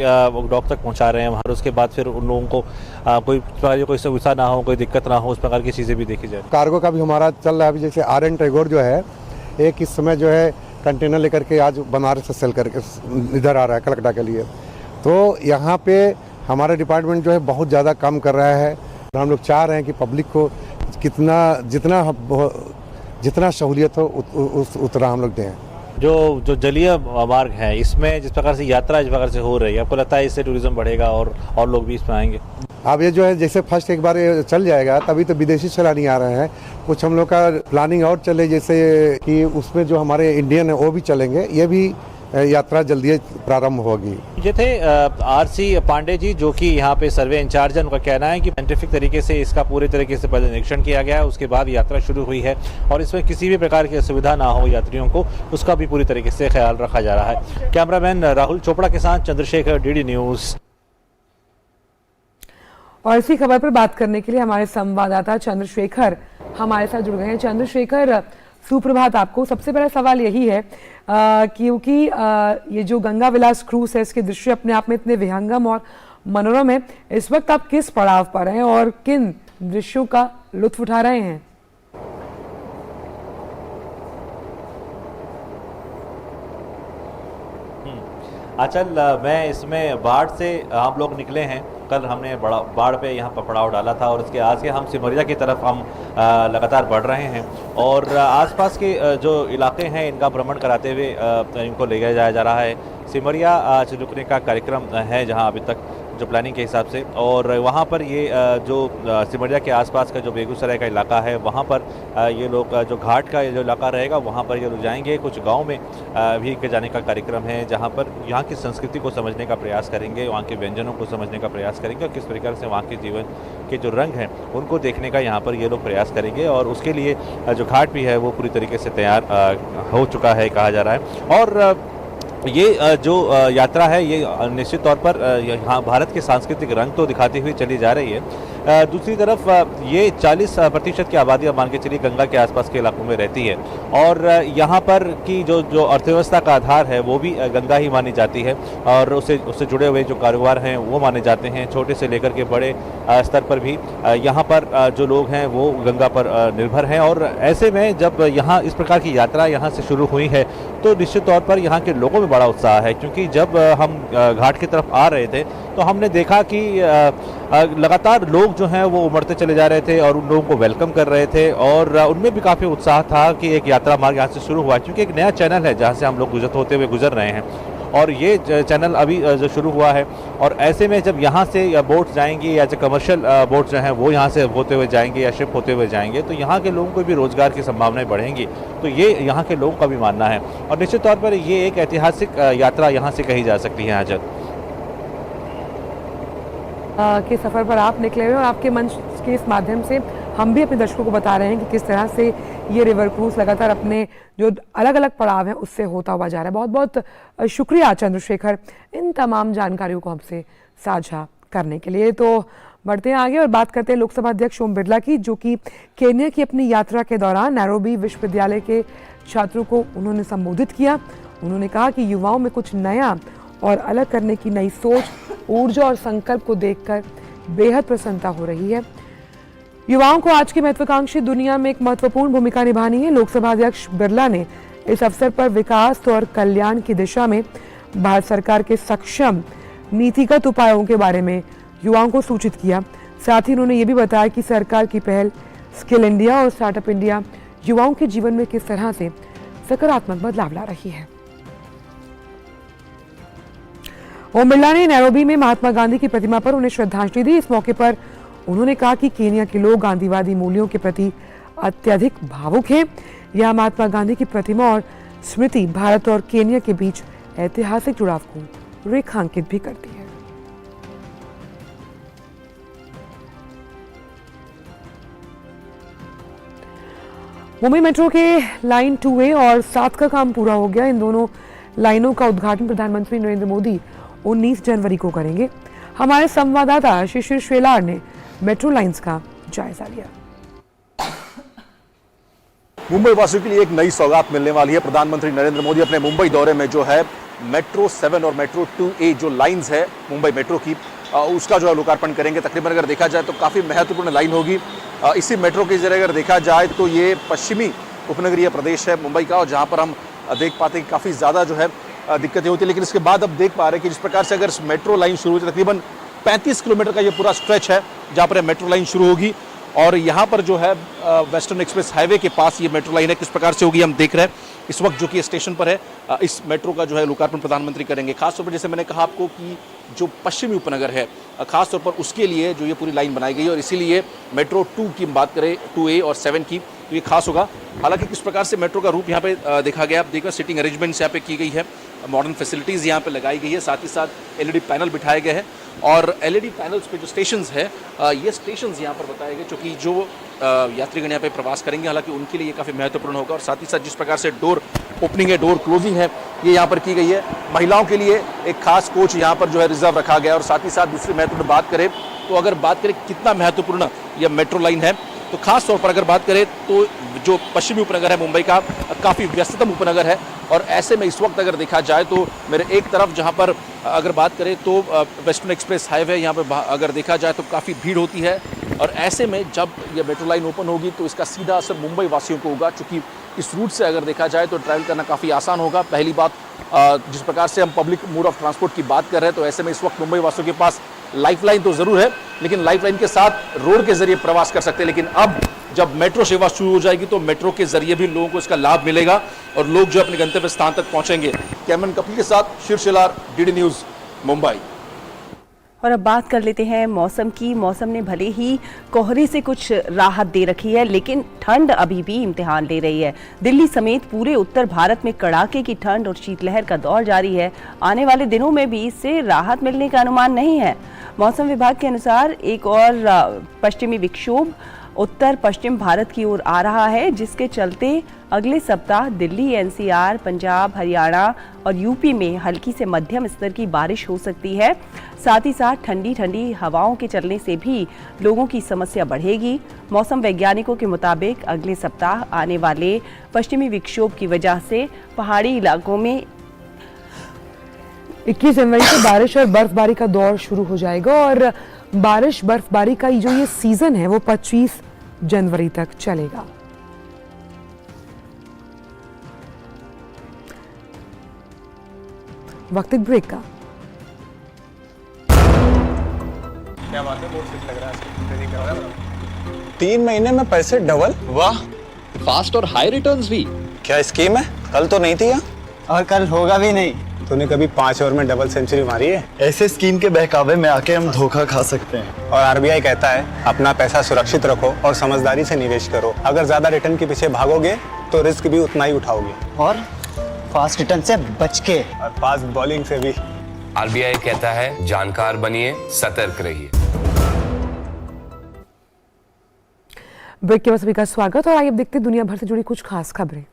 डॉक तक पहुँचा रहे हैं वहाँ। उसके बाद फिर उन लोगों को कोई समस्या ना हो, कोई दिक्कत ना हो, उस प्रकार की चीज़ें भी देखी जाए। कार्गो का भी हमारा चल रहा है। अभी जैसे RN टैगोर जो है एक इस समय जो है कंटेनर लेकर के आज बनारस से सेल करके इधर आ रहा है कलकत्ता के लिए। तो यहाँ पे हमारा डिपार्टमेंट जो है बहुत ज़्यादा काम कर रहा है। हम लोग चाह रहे हैं कि पब्लिक को जितना सहूलियत हो उतना हम लोग दें। जो जलीय मार्ग है इसमें जिस प्रकार से यात्रा इस प्रकार से हो रही है, आपको लगता है इससे टूरिज्म बढ़ेगा और लोग भी इसमें आएंगे? अब ये जो है जैसे फर्स्ट एक बार ये चल जाएगा तभी तो विदेशी सैलानी आ रहे हैं। कुछ हम लोग का प्लानिंग और चले, जैसे कि उसमें जो हमारे इंडियन है वो भी चलेंगे। ये भी यात्रा जल्दी प्रारंभ होगी। ये थे आरसी पांडे जी जो कि यहाँ पे सर्वे इंचार्ज है। उनका कहना है कि साइंटिफिक तरीके से इसका पूरे तरीके से पहले निरीक्षण किया गया है, उसके बाद यात्रा शुरू हुई है और इसमें किसी भी प्रकार की असुविधा ना हो यात्रियों को, उसका भी पूरी तरीके से ख्याल रखा जा रहा है। कैमरामैन राहुल चोपड़ा के साथ चंद्रशेखर, DD न्यूज़। और इसी खबर पर बात करने के लिए हमारे संवाददाता चंद्रशेखर हमारे साथ जुड़ गए हैं। चंद्रशेखर, सुप्रभात आपको। सबसे पहला सवाल यही है क्योंकि ये जो गंगा विलास क्रूज है इसके दृश्य अपने आप में इतने विहंगम और मनोरम है, इस वक्त आप किस पड़ाव पर हैं और किन दृश्यों का लुत्फ उठा रहे हैं? अचल, मैं इसमें बाढ़ से हम लोग निकले हैं। कल हमने बाढ़ पे यहाँ पर पड़ाव डाला था और उसके आज से हम सिमरिया की तरफ हम लगातार बढ़ रहे हैं और आसपास के जो इलाके हैं इनका भ्रमण कराते हुए इनको ले जाया जा रहा है। सिमरिया आज रुकने का कार्यक्रम है जहाँ अभी तक जो प्लानिंग के हिसाब से, और वहाँ पर ये जो सिमरिया के आसपास का जो बेगूसराय का इलाका है वहाँ पर ये लोग जो घाट का जो इलाका रहेगा वहाँ पर ये लोग जाएंगे। कुछ गांव में भी जाने का कार्यक्रम है जहाँ पर यहाँ की संस्कृति को समझने का प्रयास करेंगे, वहाँ के व्यंजनों को समझने का प्रयास करेंगे और किस प्रकार से वहाँ के जीवन के जो रंग हैं उनको देखने का यहाँ पर ये लोग प्रयास करेंगे। और उसके लिए जो घाट भी है वो पूरी तरीके से तैयार हो चुका है कहा जा रहा है। और ये जो यात्रा है ये निश्चित तौर पर यहाँ भारत के सांस्कृतिक रंग तो दिखाती हुई चली जा रही है। दूसरी तरफ ये 40% की आबादी अब मान के चलिए गंगा के आसपास के इलाकों में रहती है और यहाँ पर की जो अर्थव्यवस्था का आधार है वो भी गंगा ही मानी जाती है और उससे जुड़े हुए जो कारोबार हैं वो माने जाते हैं। छोटे से लेकर के बड़े स्तर पर भी यहाँ पर जो लोग हैं वो गंगा पर निर्भर हैं। और ऐसे में जब यहाँ इस प्रकार की यात्रा यहाँ से शुरू हुई है तो निश्चित तौर पर यहाँ के लोगों में बड़ा उत्साह है, क्योंकि जब हम घाट की तरफ आ रहे थे तो हमने देखा कि लगातार लोग जो हैं वो उमड़ते चले जा रहे थे और उन लोगों को वेलकम कर रहे थे और उनमें भी काफ़ी उत्साह था कि एक यात्रा मार्ग यहाँ से शुरू हुआ है, क्योंकि एक नया चैनल है जहाँ से हम लोग गुजर रहे हैं और ये चैनल अभी जो शुरू हुआ है। और ऐसे में जब यहाँ से बोट जाएंगी या जो कमर्शियल बोट जो हैं वो यहाँ से होते हुए जाएंगे या शिप होते हुए जाएंगे तो यहाँ के लोगों को भी रोज़गार की संभावनाएं बढ़ेंगी। तो ये यहाँ के लोगों का भी मानना है और निश्चित तौर पर ये एक ऐतिहासिक यात्रा यहाँ से कही जा सकती है। आजल के सफ़र पर आप निकले हुए और आपके मंच के इस माध्यम से हम भी अपने दर्शकों को बता रहे हैं कि किस तरह से ये रिवर क्रूज लगातार अपने जो अलग अलग पड़ाव हैं उससे होता हुआ जा रहा है। बहुत बहुत शुक्रिया चंद्रशेखर इन तमाम जानकारियों को हमसे साझा करने के लिए। तो बढ़ते हैं आगे और बात करते हैं लोकसभा अध्यक्ष ओम बिरला की, जो कि केन्या की अपनी यात्रा के दौरान नैरोबी विश्वविद्यालय के छात्रों को उन्होंने संबोधित किया। उन्होंने कहा कि युवाओं में कुछ नया और अलग करने की नई सोच, ऊर्जा और संकल्प को देखकर बेहद प्रसन्नता हो रही है। युवाओं को आज की महत्वाकांक्षी दुनिया में एक महत्वपूर्ण भूमिका निभानी है। लोकसभा अध्यक्ष बिरला ने इस अवसर पर विकास और कल्याण की दिशा में भारत सरकार के सक्षम नीतिगत उपायों के बारे में युवाओं को सूचित किया। साथ ही उन्होंने ये भी बताया कि सरकार की पहल स्किल इंडिया और स्टार्टअप इंडिया युवाओं के जीवन में किस तरह से सकारात्मक बदलाव ला रही है। ओम बिरला ने नैरोबी में महात्मा गांधी की प्रतिमा पर उन्हें श्रद्धांजलि दी। इस मौके पर उन्होंने कहा कि केन्या के लोग गांधीवादी मूल्यों के प्रति अत्यधिक भावुक हैं। यह महात्मा गांधी की प्रतिमा और स्मृति भारत और केन्या के बीच ऐतिहासिक जुड़ाव को रेखांकित भी करती है। मुंबई मेट्रो के लाइन 2A और 7 का काम पूरा हो गया। इन दोनों लाइनों का उद्घाटन प्रधानमंत्री नरेंद्र मोदी 19 जनवरी को करेंगे। हमारे संवाददाता शिशिर शेलार ने मेट्रो लाइंस का जायजा लिया। मुंबई वासियों के लिए एक नई सौगात मिलने वाली है। प्रधानमंत्री नरेंद्र मोदी अपने मुंबई दौरे में जो है मेट्रो 7 और मेट्रो 2A जो लाइंस है मुंबई मेट्रो की उसका जो है लोकार्पण करेंगे। तकरीबन अगर देखा जाए तो काफ़ी महत्वपूर्ण लाइन होगी। इसी मेट्रो के जरिए अगर देखा जाए तो ये पश्चिमी उपनगरीय प्रदेश है मुंबई का और जहाँ पर हम देख पाते हैं कि काफ़ी ज़्यादा जो है दिक्कतें होती है। लेकिन इसके बाद अब देख पा रहे हैं कि जिस प्रकार से अगर मेट्रो लाइन शुरू होती है, तकरीबन 35 किलोमीटर का ये पूरा स्ट्रेच है जहाँ पर मेट्रो लाइन शुरू होगी और यहाँ पर जो है वेस्टर्न एक्सप्रेस हाईवे के पास ये मेट्रो लाइन है। किस प्रकार से होगी हम देख रहे हैं इस वक्त जो कि स्टेशन पर है। इस मेट्रो का जो है लोकार्पण प्रधानमंत्री करेंगे। खासतौर पर जैसे मैंने कहा आपको कि जो पश्चिमी उपनगर है खासतौर पर उसके लिए जो ये पूरी लाइन बनाई गई है और इसीलिए मेट्रो 2 की बात करें 2A और 7 की तो ये खास होगा। हालांकि किस प्रकार से मेट्रो का रूप यहाँ पे देखा गया, आप देखो सिटिंग अरेंजमेंट्स यहाँ पे की गई है, मॉडर्न फैसिलिटीज़ यहाँ पे लगाई गई है, साथ ही साथ LED पैनल बिठाए गए हैं और LED पैनल्स पे जो स्टेशंस है ये स्टेशंस यहाँ पर बताए गए क्योंकि जो यात्रीगण यहाँ पे प्रवास करेंगे हालांकि उनके लिए ये काफ़ी महत्वपूर्ण होगा। और साथ ही साथ जिस प्रकार से डोर ओपनिंग है, डोर क्लोजिंग है, ये यहाँ पर की गई है। महिलाओं के लिए एक खास कोच यहाँ पर जो है रिजर्व रखा गया और साथ ही साथ दूसरी महत्वपूर्ण बात करें तो अगर बात करें कितना महत्वपूर्ण यह मेट्रो लाइन है तो खास तौर पर अगर बात करें तो जो पश्चिमी उपनगर है मुंबई का काफ़ी व्यस्ततम उपनगर है और ऐसे में इस वक्त अगर देखा जाए तो मेरे एक तरफ जहां पर अगर बात करें तो वेस्टर्न एक्सप्रेस हाईवे यहाँ पर अगर देखा जाए तो काफ़ी भीड़ होती है और ऐसे में जब यह मेट्रो लाइन ओपन होगी तो इसका सीधा असर मुंबई वासियों को होगा। चूँकि इस रूट से अगर देखा जाए तो ट्रैवल करना काफ़ी आसान होगा। पहली बात, जिस प्रकार से हम पब्लिक मोड ऑफ ट्रांसपोर्ट की बात कर रहे हैं, तो ऐसे में इस वक्त मुंबई वासियों के पास लाइफलाइन तो ज़रूर है, लेकिन लाइफलाइन के साथ रोड के जरिए प्रवास कर सकते हैं। लेकिन अब जब मेट्रो सेवा शुरू हो जाएगी तो मेट्रो के जरिए भी लोगों को इसका लाभ मिलेगा और लोग जो अपने गंतव्य स्थान तक पहुंचेंगे। कैमरन कपिल के साथ शिव शेलार, डीडी न्यूज़, मुंबई। और अब बात कर लेते हैं मौसम की। मौसम ने भले ही कोहरे से कुछ राहत दे रखी है, लेकिन ठंड अभी भी इम्तिहान ले रही है। दिल्ली समेत पूरे उत्तर भारत में कड़ाके की ठंड और शीतलहर का दौर जारी है। आने वाले दिनों में भी इससे राहत मिलने का अनुमान नहीं है। मौसम विभाग के अनुसार एक और पश्चिमी विक्षोभ उत्तर पश्चिम भारत की ओर आ रहा है, जिसके चलते अगले सप्ताह दिल्ली, एनसीआर, पंजाब, हरियाणा और यूपी में हल्की से मध्यम स्तर की बारिश हो सकती है। साथ ही साथ ठंडी ठंडी हवाओं के चलने से भी लोगों की समस्या बढ़ेगी। मौसम वैज्ञानिकों के मुताबिक अगले सप्ताह आने वाले पश्चिमी विक्षोभ की वजह से पहाड़ी इलाकों में 21 जनवरी से बारिश और बर्फबारी का दौर शुरू हो जाएगा और बारिश बर्फबारी का जो ये सीजन है वो 25 जनवरी तक चलेगा। वक्त एक ब्रेक का। क्या बात है, बहुत सही लग रहा है। 3 महीने में पैसे डबल, वाह। फास्ट और हाई रिटर्न्स भी। क्या स्कीम है? कल तो नहीं थी यहाँ, और कल होगा भी नहीं। तूने कभी 5 ओवर में डबल सेंचुरी मारी है? ऐसे स्कीम के बहकावे में आके हम धोखा खा सकते हैं। और आरबीआई कहता है अपना पैसा सुरक्षित रखो और समझदारी से निवेश करो। अगर ज्यादा रिटर्न के पीछे भागोगे तो रिस्क भी उतना ही उठाओगे, और फास्ट रिटर्न से बच के, और फास्ट बॉलिंग से भी। आरबीआई कहता है जानकार बनिए, सतर्क रहिए। ब्रेक के बाद सभी का स्वागत और आइए अब देखते हैं दुनिया भर से जुड़ी कुछ खास खबरें।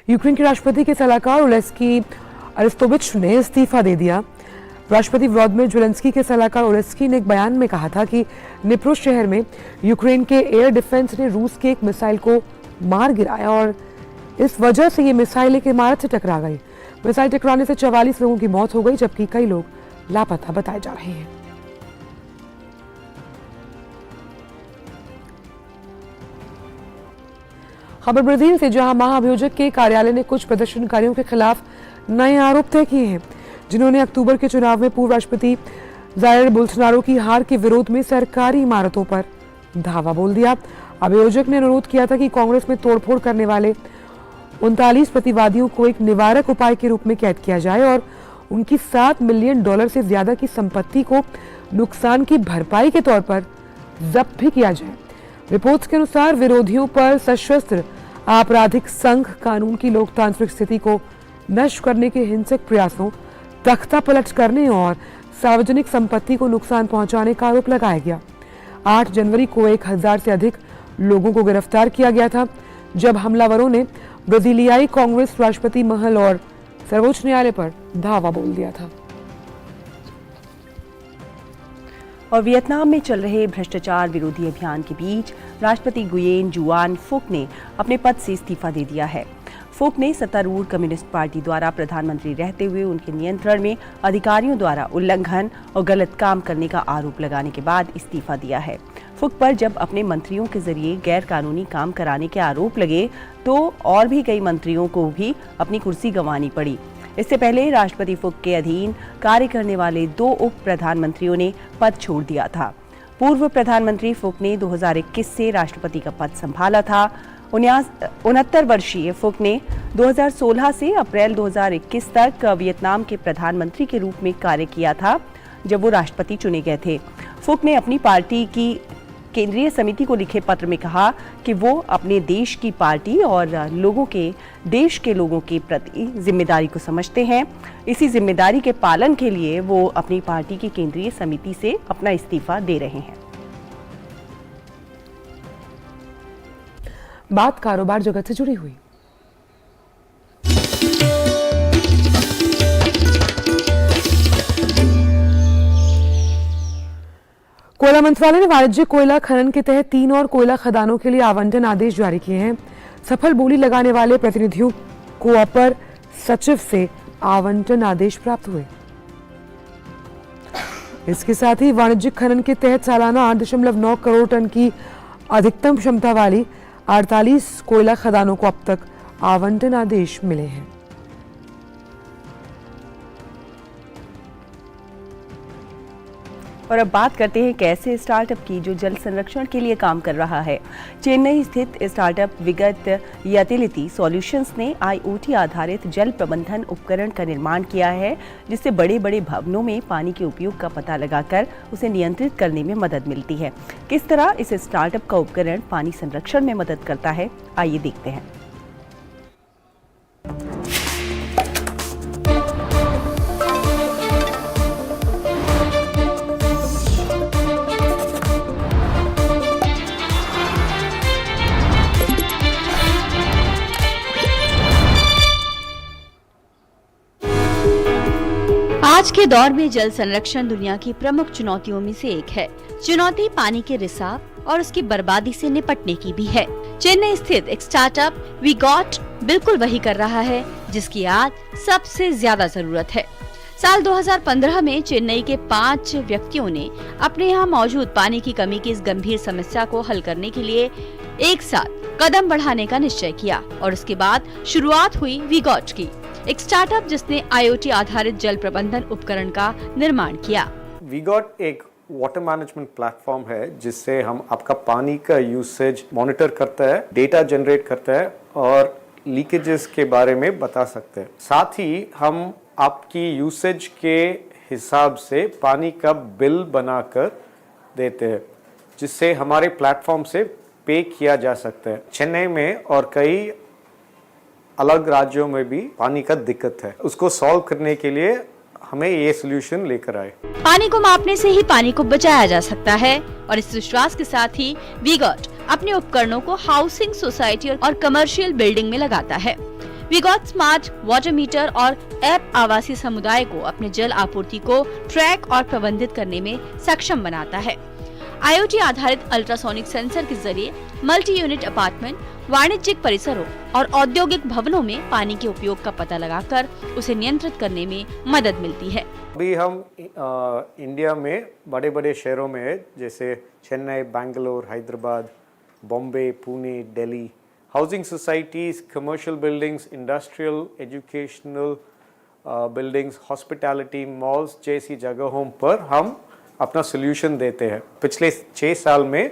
यूक्रेन के राष्ट्रपति के सलाहकार ओलेस्की अरिस्तोविच ने इस्तीफा दे दिया। राष्ट्रपति व्लादिमीर ज़ेलेंस्की के सलाहकार ओलेस्की ने एक बयान में कहा था कि निप्रो शहर में यूक्रेन के एयर डिफेंस ने रूस के एक मिसाइल को मार गिराया और इस वजह से ये मिसाइल एक इमारत से टकरा गई। मिसाइल टकराने से 44 लोगों की मौत हो गई, जबकि कई लोग लापता बताए जा रहे हैं। खबर ब्राजील से, जहां महाअभियोजक के कार्यालय ने कुछ प्रदर्शनकारियों के खिलाफ नए आरोप तय किए हैं, जिन्होंने अक्टूबर के चुनाव में पूर्व राष्ट्रपति जायर बोल्सोनारो की हार के विरोध में सरकारी इमारतों पर धावा बोल दिया। अभियोजक ने अनुरोध किया था कि कांग्रेस में तोड़फोड़ करने वाले 39 प्रतिवादियों को एक निवारक उपाय के रूप में कैद किया जाए और उनकी $7 मिलियन से ज्यादा की संपत्ति को नुकसान की भरपाई के तौर पर जब्त भी किया जाए। रिपोर्ट्स के अनुसार विरोधियों पर सशस्त्र आपराधिक संघ कानून की लोकतांत्रिक स्थिति को नष्ट करने के हिंसक प्रयासों, तख्ता पलट करने और सार्वजनिक संपत्ति को नुकसान पहुंचाने का आरोप लगाया गया। 8 जनवरी को 1000 से अधिक लोगों को गिरफ्तार किया गया था, जब हमलावरों ने ब्राजीलियाई कांग्रेस, राष्ट्रपति महल और सर्वोच्च न्यायालय पर धावा बोल दिया था। और वियतनाम में चल रहे भ्रष्टाचार विरोधी अभियान के बीच राष्ट्रपति गुयेन जुआन फुक ने अपने पद से इस्तीफा दे दिया है। फुक ने सत्तारूढ़ कम्युनिस्ट पार्टी द्वारा प्रधानमंत्री रहते हुए उनके नियंत्रण में अधिकारियों द्वारा उल्लंघन और गलत काम करने का आरोप लगाने के बाद इस्तीफा दिया है। फुक पर जब अपने मंत्रियों के जरिए गैर कानूनी काम कराने के आरोप लगे तो और भी कई मंत्रियों को भी अपनी कुर्सी गंवानी पड़ी। इससे पहले राष्ट्रपति फुक के अधीन कार्य करने वाले 2 उप प्रधानमंत्रियों ने पद छोड़ दिया था। पूर्व प्रधानमंत्री फुक ने 2021 से राष्ट्रपति का पद संभाला था। 69 वर्षीय फुक ने 2016 से अप्रैल 2021 तक वियतनाम के प्रधानमंत्री के रूप में कार्य किया था, जब वो राष्ट्रपति चुने गए थे। फुक ने अपनी पार्टी की केंद्रीय समिति को लिखे पत्र में कहा कि वो अपने देश की पार्टी और देश के लोगों के प्रति जिम्मेदारी को समझते हैं। इसी जिम्मेदारी के पालन के लिए वो अपनी पार्टी की केंद्रीय समिति से अपना इस्तीफा दे रहे हैं। बात कारोबार जगत से जुड़ी हुई। कोयला मंत्रालय ने वाणिज्यिक कोयला खनन के तहत 3 और कोयला खदानों के लिए आवंटन आदेश जारी किए हैं। सफल बोली लगाने वाले प्रतिनिधियों को अपर सचिव से आवंटन आदेश प्राप्त हुए। इसके साथ ही वाणिज्यिक खनन के तहत सालाना 8.9 करोड़ टन की अधिकतम क्षमता वाली 48 कोयला खदानों को अब तक आवंटन आदेश मिले हैं। और अब बात करते हैं कैसे स्टार्टअप की जो जल संरक्षण के लिए काम कर रहा है। चेन्नई स्थित स्टार्टअप विगत यूटिलिटी सॉल्यूशंस ने IoT आधारित जल प्रबंधन उपकरण का निर्माण किया है, जिससे बड़े बड़े भवनों में पानी के उपयोग का पता लगाकर उसे नियंत्रित करने में मदद मिलती है। किस तरह इस स्टार्टअप का उपकरण पानी संरक्षण में मदद करता है, आइए देखते हैं। आज के दौर में जल संरक्षण दुनिया की प्रमुख चुनौतियों में से एक है। चुनौती पानी के रिसाव और उसकी बर्बादी से निपटने की भी है। चेन्नई स्थित एक स्टार्टअप वीगॉट बिल्कुल वही कर रहा है जिसकी आज सबसे ज्यादा जरूरत है। साल 2015 में चेन्नई के 5 व्यक्तियों ने अपने यहाँ मौजूद पानी की कमी की इस गंभीर समस्या को हल करने के लिए एक साथ कदम बढ़ाने का निश्चय किया और उसके बाद शुरुआत हुई वीगॉट की, एक स्टार्टअप जिसने IoT आधारित जल प्रबंधन उपकरण का निर्माण किया। वीगॉट एक वाटर मैनेजमेंट प्लेटफॉर्म है जिससे हम आपका पानी का यूसेज मॉनिटर करता है, डेटा जनरेट करता है और लीकेजेस के बारे में बता सकते हैं। साथ ही हम आपकी यूसेज के हिसाब से पानी का बिल बनाकर देते हैं, जिससे हमारे प्लेटफॉर्म से पे किया जा सकता है। चेन्नई में और कई अलग राज्यों में भी पानी का दिक्कत है, उसको सॉल्व करने के लिए हमें ये सोल्यूशन लेकर आए। पानी को मापने से ही पानी को बचाया जा सकता है और इस विश्वास के साथ ही वीगॉट अपने उपकरणों को हाउसिंग, सोसाइटी और कमर्शियल बिल्डिंग में लगाता है। वीगॉट स्मार्ट वाटर मीटर और ऐप आवासीय समुदाय को अपने जल आपूर्ति को ट्रैक और प्रबंधित करने में सक्षम बनाता है। IoT आधारित अल्ट्रासोनिक सेंसर के जरिए मल्टी यूनिट अपार्टमेंट, वाणिज्यिक परिसरों और औद्योगिक भवनों में पानी के उपयोग का पता लगाकर उसे नियंत्रित करने में मदद मिलती है। अभी हम इंडिया में बड़े बड़े शहरों में जैसे Chennai, Bangalore, Hyderabad, Bombay, Pune, Delhi, housing societies, commercial buildings, industrial, educational buildings, hospitality, malls जैसी जगहों पर हम अपना सोल्यूशन देते हैं। पिछले 6 साल में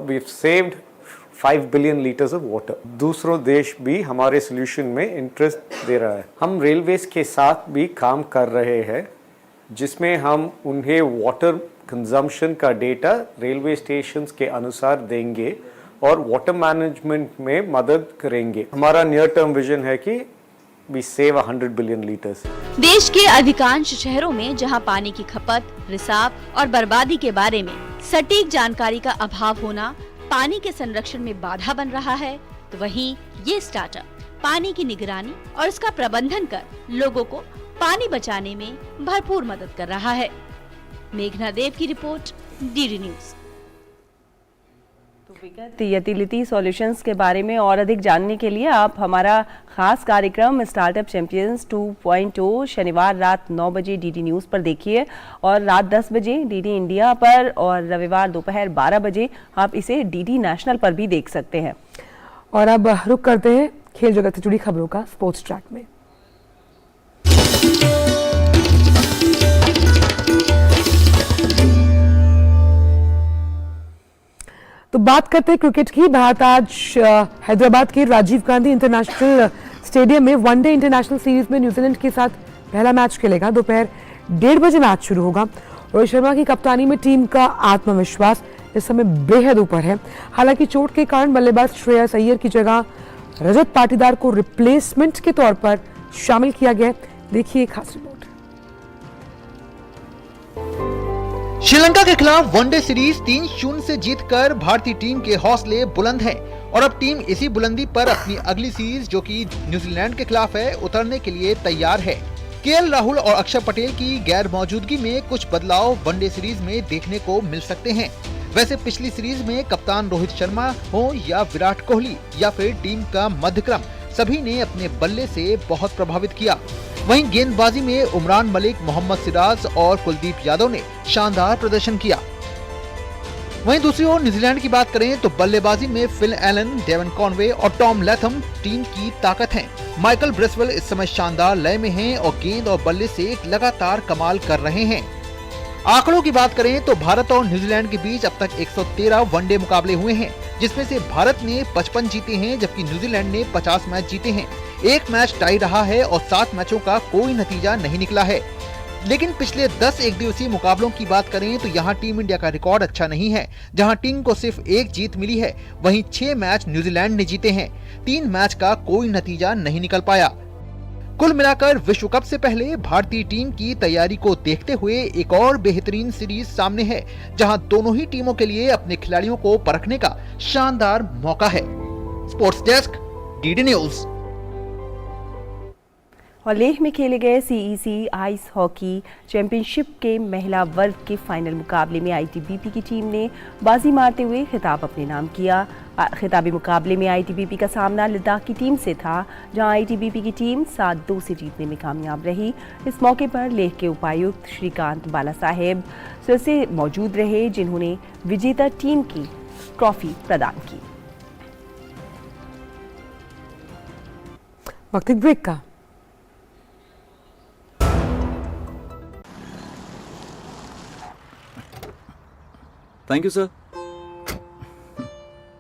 we saved 5 billion litres of water. दूसरों देश भी हमारे सोल्यूशन में इंटरेस्ट दे रहा है। हम रेलवेज के साथ भी काम कर रहे हैं, जिसमें हम उन्हें वाटर कंजम्पशन का डेटा रेलवे स्टेशंस के अनुसार देंगे और वाटर मैनेजमेंट में मदद करेंगे। हमारा नियर टर्म विजन है कि we save 100 billion liters। देश के अधिकांश शहरों में जहां पानी की खपत, रिसाव और बर्बादी के बारे में सटीक जानकारी का अभाव होना पानी के संरक्षण में बाधा बन रहा है, तो वहीं ये स्टार्टअप पानी की निगरानी और उसका प्रबंधन कर लोगों को पानी बचाने में भरपूर मदद कर रहा है। मेघना देव की रिपोर्ट, DD न्यूज। विगत यूटिलिटी सॉल्यूशंस के बारे में और अधिक जानने के लिए आप हमारा खास कार्यक्रम स्टार्टअप चैंपियंस 2.0 शनिवार रात 9 बजे DD न्यूज़ पर देखिए और रात 10 बजे DD इंडिया पर और रविवार दोपहर 12 बजे आप इसे DD नेशनल पर भी देख सकते हैं। और अब रुक करते हैं खेल जगत से जुड़ी खबरों का स्पोर्ट्स ट्रैक में। तो बात करते हैं क्रिकेट की। भारत आज हैदराबाद के राजीव गांधी इंटरनेशनल स्टेडियम में वनडे इंटरनेशनल सीरीज में न्यूजीलैंड के साथ पहला मैच खेलेगा। दोपहर 1:30 बजे मैच शुरू होगा। रोहित शर्मा की कप्तानी में टीम का आत्मविश्वास इस समय बेहद ऊपर है। हालांकि चोट के कारण बल्लेबाज श्रेयस अय्यर की जगह रजत पाटीदार को रिप्लेसमेंट के तौर पर शामिल किया गया। देखिए एक खास रिपोर्ट। श्रीलंका के खिलाफ वनडे सीरीज 3-0 से जीतकर भारतीय टीम के हौसले बुलंद हैं और अब टीम इसी बुलंदी पर अपनी अगली सीरीज जो कि न्यूजीलैंड के खिलाफ है उतरने के लिए तैयार है। केएल राहुल और अक्षर पटेल की गैर मौजूदगी में कुछ बदलाव वनडे सीरीज में देखने को मिल सकते हैं। वैसे पिछली सीरीज में कप्तान रोहित शर्मा हो या विराट कोहली या फिर टीम का मध्यक्रम, सभी ने अपने बल्ले से बहुत प्रभावित किया। वहीं गेंदबाजी में उमरान मलिक, मोहम्मद सिराज और कुलदीप यादव ने शानदार प्रदर्शन किया। वहीं दूसरी ओर न्यूजीलैंड की बात करें तो बल्लेबाजी में फिल एलन, डेवन कॉनवे और टॉम लैथम टीम की ताकत हैं। माइकल ब्रेसवेल इस समय शानदार लय में हैं और गेंद और बल्ले से लगातार कमाल कर रहे हैं। आंकड़ों की बात करें तो भारत और न्यूजीलैंड के बीच अब तक 113 वनडे मुकाबले हुए हैं, जिसमें से भारत ने 55 जीते हैं जबकि न्यूजीलैंड ने 50 मैच जीते हैं। एक मैच टाई रहा है और 7 मैचों का कोई नतीजा नहीं निकला है। लेकिन पिछले 10 एक दिवसीय मुकाबलों की बात करें तो यहाँ टीम इंडिया का रिकॉर्ड अच्छा नहीं है, जहाँ टीम को सिर्फ 1 जीत मिली है। वहीं 6 मैच न्यूजीलैंड ने जीते हैं, 3 मैच का कोई नतीजा नहीं निकल पाया। कुल मिलाकर विश्व कप से पहले भारतीय टीम की तैयारी को देखते हुए एक और बेहतरीन सीरीज सामने है, जहां दोनों ही टीमों के लिए अपने खिलाड़ियों को परखने का शानदार मौका है। Sports desk, DD news. और लेह में खेले गए सीईसी आइस हॉकी चैंपियनशिप के महिला वर्ग के फाइनल मुकाबले में आईटीबीपी की टीम ने बाजी मारते हुए खिताब अपने नाम किया। खिताबी मुकाबले में आईटीबीपी का सामना लद्दाख की टीम से था, जहां आईटीबीपी की टीम 7-2 से जीतने में कामयाब रही। इस मौके पर लेह के उपायुक्त श्रीकांत बाला साहेब से मौजूद रहे, जिन्होंने विजेता टीम की ट्रॉफी प्रदान की। वक्त एक ब्रेक का। Thank you sir.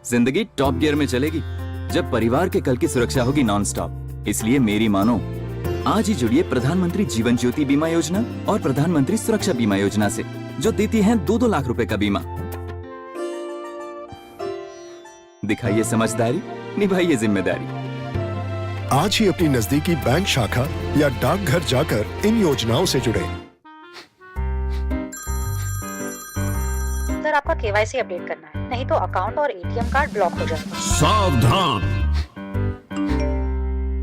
जिंदगी टॉप गियर में चलेगी जब परिवार के कल की सुरक्षा होगी नॉन स्टॉप। इसलिए मेरी मानो, आज ही जुड़िए प्रधानमंत्री जीवन ज्योति बीमा योजना और प्रधानमंत्री सुरक्षा बीमा योजना से, जो देती है 2-2 लाख रुपए का बीमा। दिखाइए समझदारी, निभाइए जिम्मेदारी। आज ही अपनी नजदीकी बैंक शाखा या डाकघर जाकर इन योजनाओं से जुड़ें। आपका केवाईसी अपडेट करना है, नहीं तो अकाउंट और एटीएम कार्ड ब्लॉक हो जाएगा। सावधान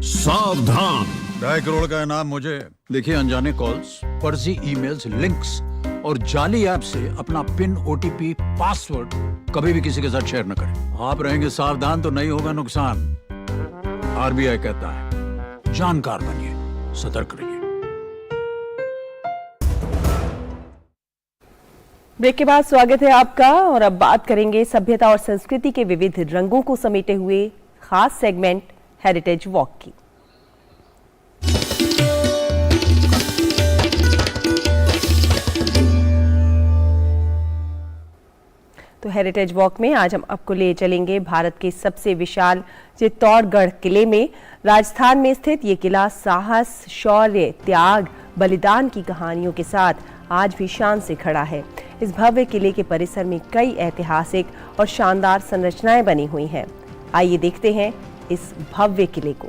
सावधान। 2.5 करोड़ का इनाम मुझे। देखिए, अनजाने कॉल्स, फर्जी ईमेल्स, लिंक्स और जाली ऐप से अपना पिन, ओटीपी, पासवर्ड कभी भी किसी के साथ शेयर न करें। आप रहेंगे सावधान तो नहीं होगा नुकसान। आरबीआई कहता है, जानकार बनिए, सतर्क रहिए। ब्रेक के बाद स्वागत है आपका, और अब बात करेंगे सभ्यता और संस्कृति के विविध रंगों को समेटे हुए खास सेगमेंट हेरिटेज वॉक की। तो हेरिटेज वॉक में आज हम आपको ले चलेंगे भारत के सबसे विशाल चित्तौड़गढ़ किले में। राजस्थान में स्थित ये किला साहस, शौर्य, त्याग, बलिदान की कहानियों के साथ आज भी शान से खड़ा है। इस भव्य किले के परिसर में कई ऐतिहासिक और शानदार संरचनाएं बनी हुई हैं। आइए देखते हैं इस भव्य किले को।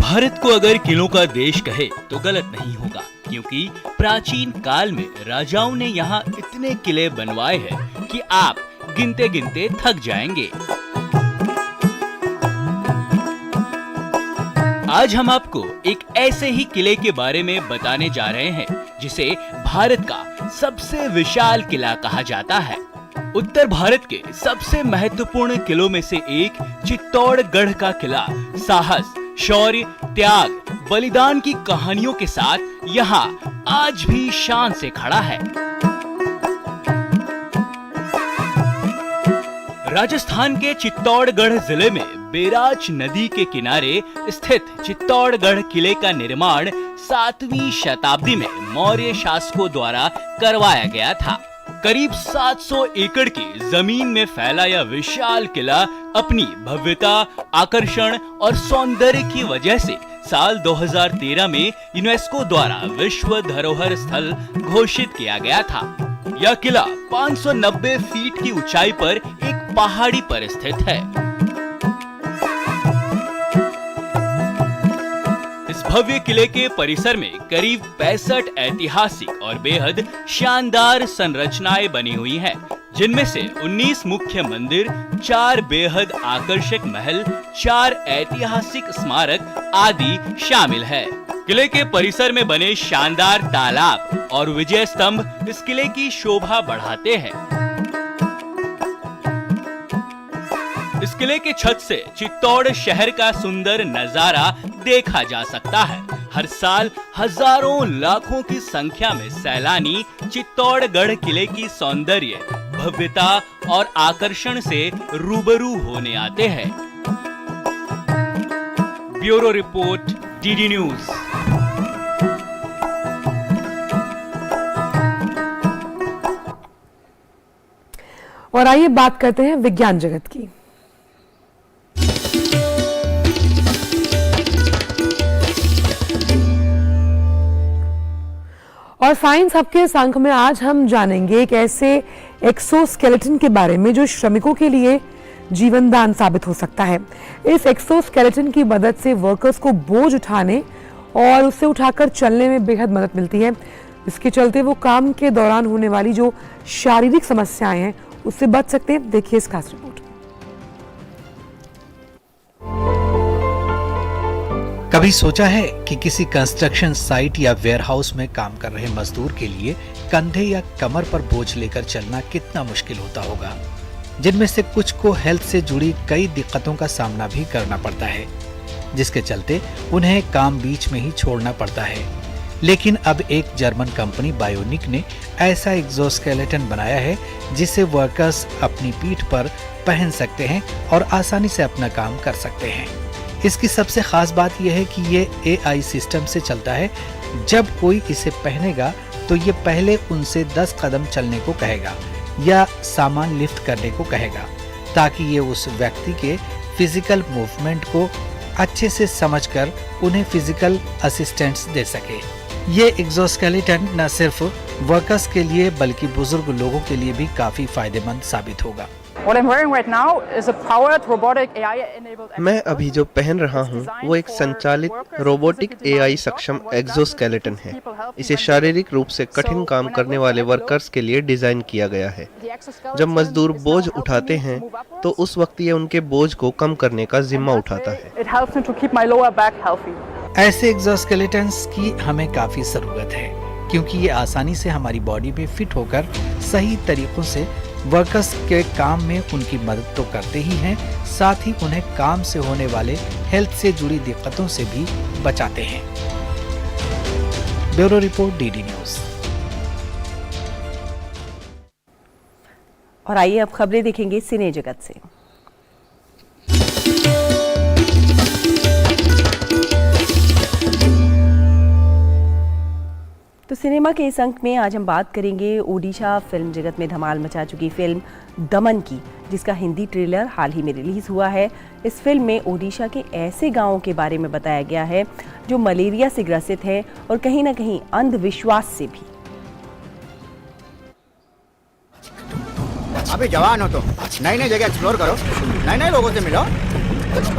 भारत को अगर किलों का देश कहे तो गलत नहीं होगा, क्योंकि प्राचीन काल में राजाओं ने यहाँ इतने किले बनवाए हैं कि आप गिनते गिनते थक जाएंगे। आज हम आपको एक ऐसे ही किले के बारे में बताने जा रहे हैं जिसे भारत का सबसे विशाल किला कहा जाता है। उत्तर भारत के सबसे महत्वपूर्ण किलों में से एक चित्तौड़गढ़ का किला साहस, शौर्य, त्याग, बलिदान की कहानियों के साथ यहाँ आज भी शान से खड़ा है। राजस्थान के चित्तौड़गढ़ जिले में बेराच नदी के किनारे स्थित चित्तौड़गढ़ किले का निर्माण 7वीं शताब्दी में मौर्य शासकों द्वारा करवाया गया था। करीब 700 एकड़ की जमीन में फैला यह विशाल किला अपनी भव्यता, आकर्षण और सौंदर्य की वजह से साल 2013 में यूनेस्को द्वारा विश्व धरोहर स्थल घोषित किया गया था। यह किला 590 फीट की ऊंचाई पर एक पहाड़ी पर स्थित है। इस भव्य किले के परिसर में करीब 65 ऐतिहासिक और बेहद शानदार संरचनाएं बनी हुई हैं, जिनमें से 19 मुख्य मंदिर, 4 बेहद आकर्षक महल, 4 ऐतिहासिक स्मारक आदि शामिल है। किले के परिसर में बने शानदार तालाब और विजय स्तंभ इस किले की शोभा बढ़ाते हैं। इस किले के छत से चित्तौड़ शहर का सुंदर नजारा देखा जा सकता है। हर साल हजारों लाखों की संख्या में सैलानी चित्तौड़गढ़ किले की सौंदर्य, भव्यता और आकर्षण से रूबरू होने आते हैं। Bureau report, DD news. और आइए बात करते हैं विज्ञान जगत की। और साइंस हब के इस अंक में आज हम जानेंगे एक ऐसे एक्सोस्केलेटन के बारे में जो श्रमिकों के लिए जीवनदान साबित हो सकता है। इस एक्सोस्केलेटन की मदद से वर्कर्स को बोझ उठाने और उसे उठाकर चलने में बेहद मदद मिलती है। इसके चलते वो काम के दौरान होने वाली जो शारीरिक समस्याएं हैं उससे बच सकते हैं। देखिए इस खास रिपोर्ट। कभी सोचा है कि किसी कंस्ट्रक्शन साइट या वेयरहाउस में काम कर रहे मजदूर के लिए कंधे या कमर पर बोझ लेकर चलना कितना मुश्किल होता होगा, जिनमें से कुछ को हेल्थ से जुड़ी कई दिक्कतों का सामना भी करना पड़ता है, जिसके चलते उन्हें काम बीच में ही छोड़ना पड़ता है। लेकिन अब एक जर्मन कंपनी बायोनिक ने ऐसा एक्सोस्केलेटन बनाया है जिसे वर्कर्स अपनी पीठ पर पहन सकते हैं और आसानी से अपना काम कर सकते हैं। इसकी सबसे खास बात यह है कि ये AI सिस्टम से चलता है। जब कोई इसे पहनेगा तो ये पहले उनसे 10 कदम चलने को कहेगा या सामान लिफ्ट करने को कहेगा, ताकि ये उस व्यक्ति के फिजिकल मूवमेंट को अच्छे से समझकर उन्हें फिजिकल असिस्टेंस दे सके। ये एक्सोस्केलेटन न सिर्फ वर्कर्स के लिए बल्कि बुजुर्ग लोगों के लिए भी काफी फायदेमंद साबित होगा। मैं अभी जो पहन रहा हूँ वो एक संचालित रोबोटिक AI सक्षम एक्सोस्केलेटन है। इसे शारीरिक रूप से कठिन काम करने वाले वर्कर्स के लिए डिजाइन किया गया है। जब मजदूर बोझ उठाते हैं तो उस वक्त ये उनके बोझ को कम करने का जिम्मा उठाता है। ऐसे एक्सोस्केलेटन्स की हमें काफी जरूरत है, क्योंकि ये आसानी से हमारी बॉडी में फिट होकर सही तरीकों से वर्कर्स के काम में उनकी मदद तो करते ही हैं, साथ ही उन्हें काम से होने वाले हेल्थ से जुड़ी दिक्कतों से भी बचाते हैं। Bureau report, DD news. और आइए अब खबरें देखेंगे सिने जगत से। तो सिनेमा के इस अंक में आज हम बात करेंगे ओडिशा फिल्म जगत में धमाल मचा चुकी फिल्म दमन की, जिसका हिंदी ट्रेलर हाल ही में रिलीज हुआ है। इस फिल्म में ओडिशा के ऐसे गांवों के बारे में बताया गया है जो मलेरिया से ग्रसित है और कहीं ना कहीं अंधविश्वास से भी। अभी जवान हो तो नई नई जगह एक्सप्लोर करो, नए नए लोगों से मिलो।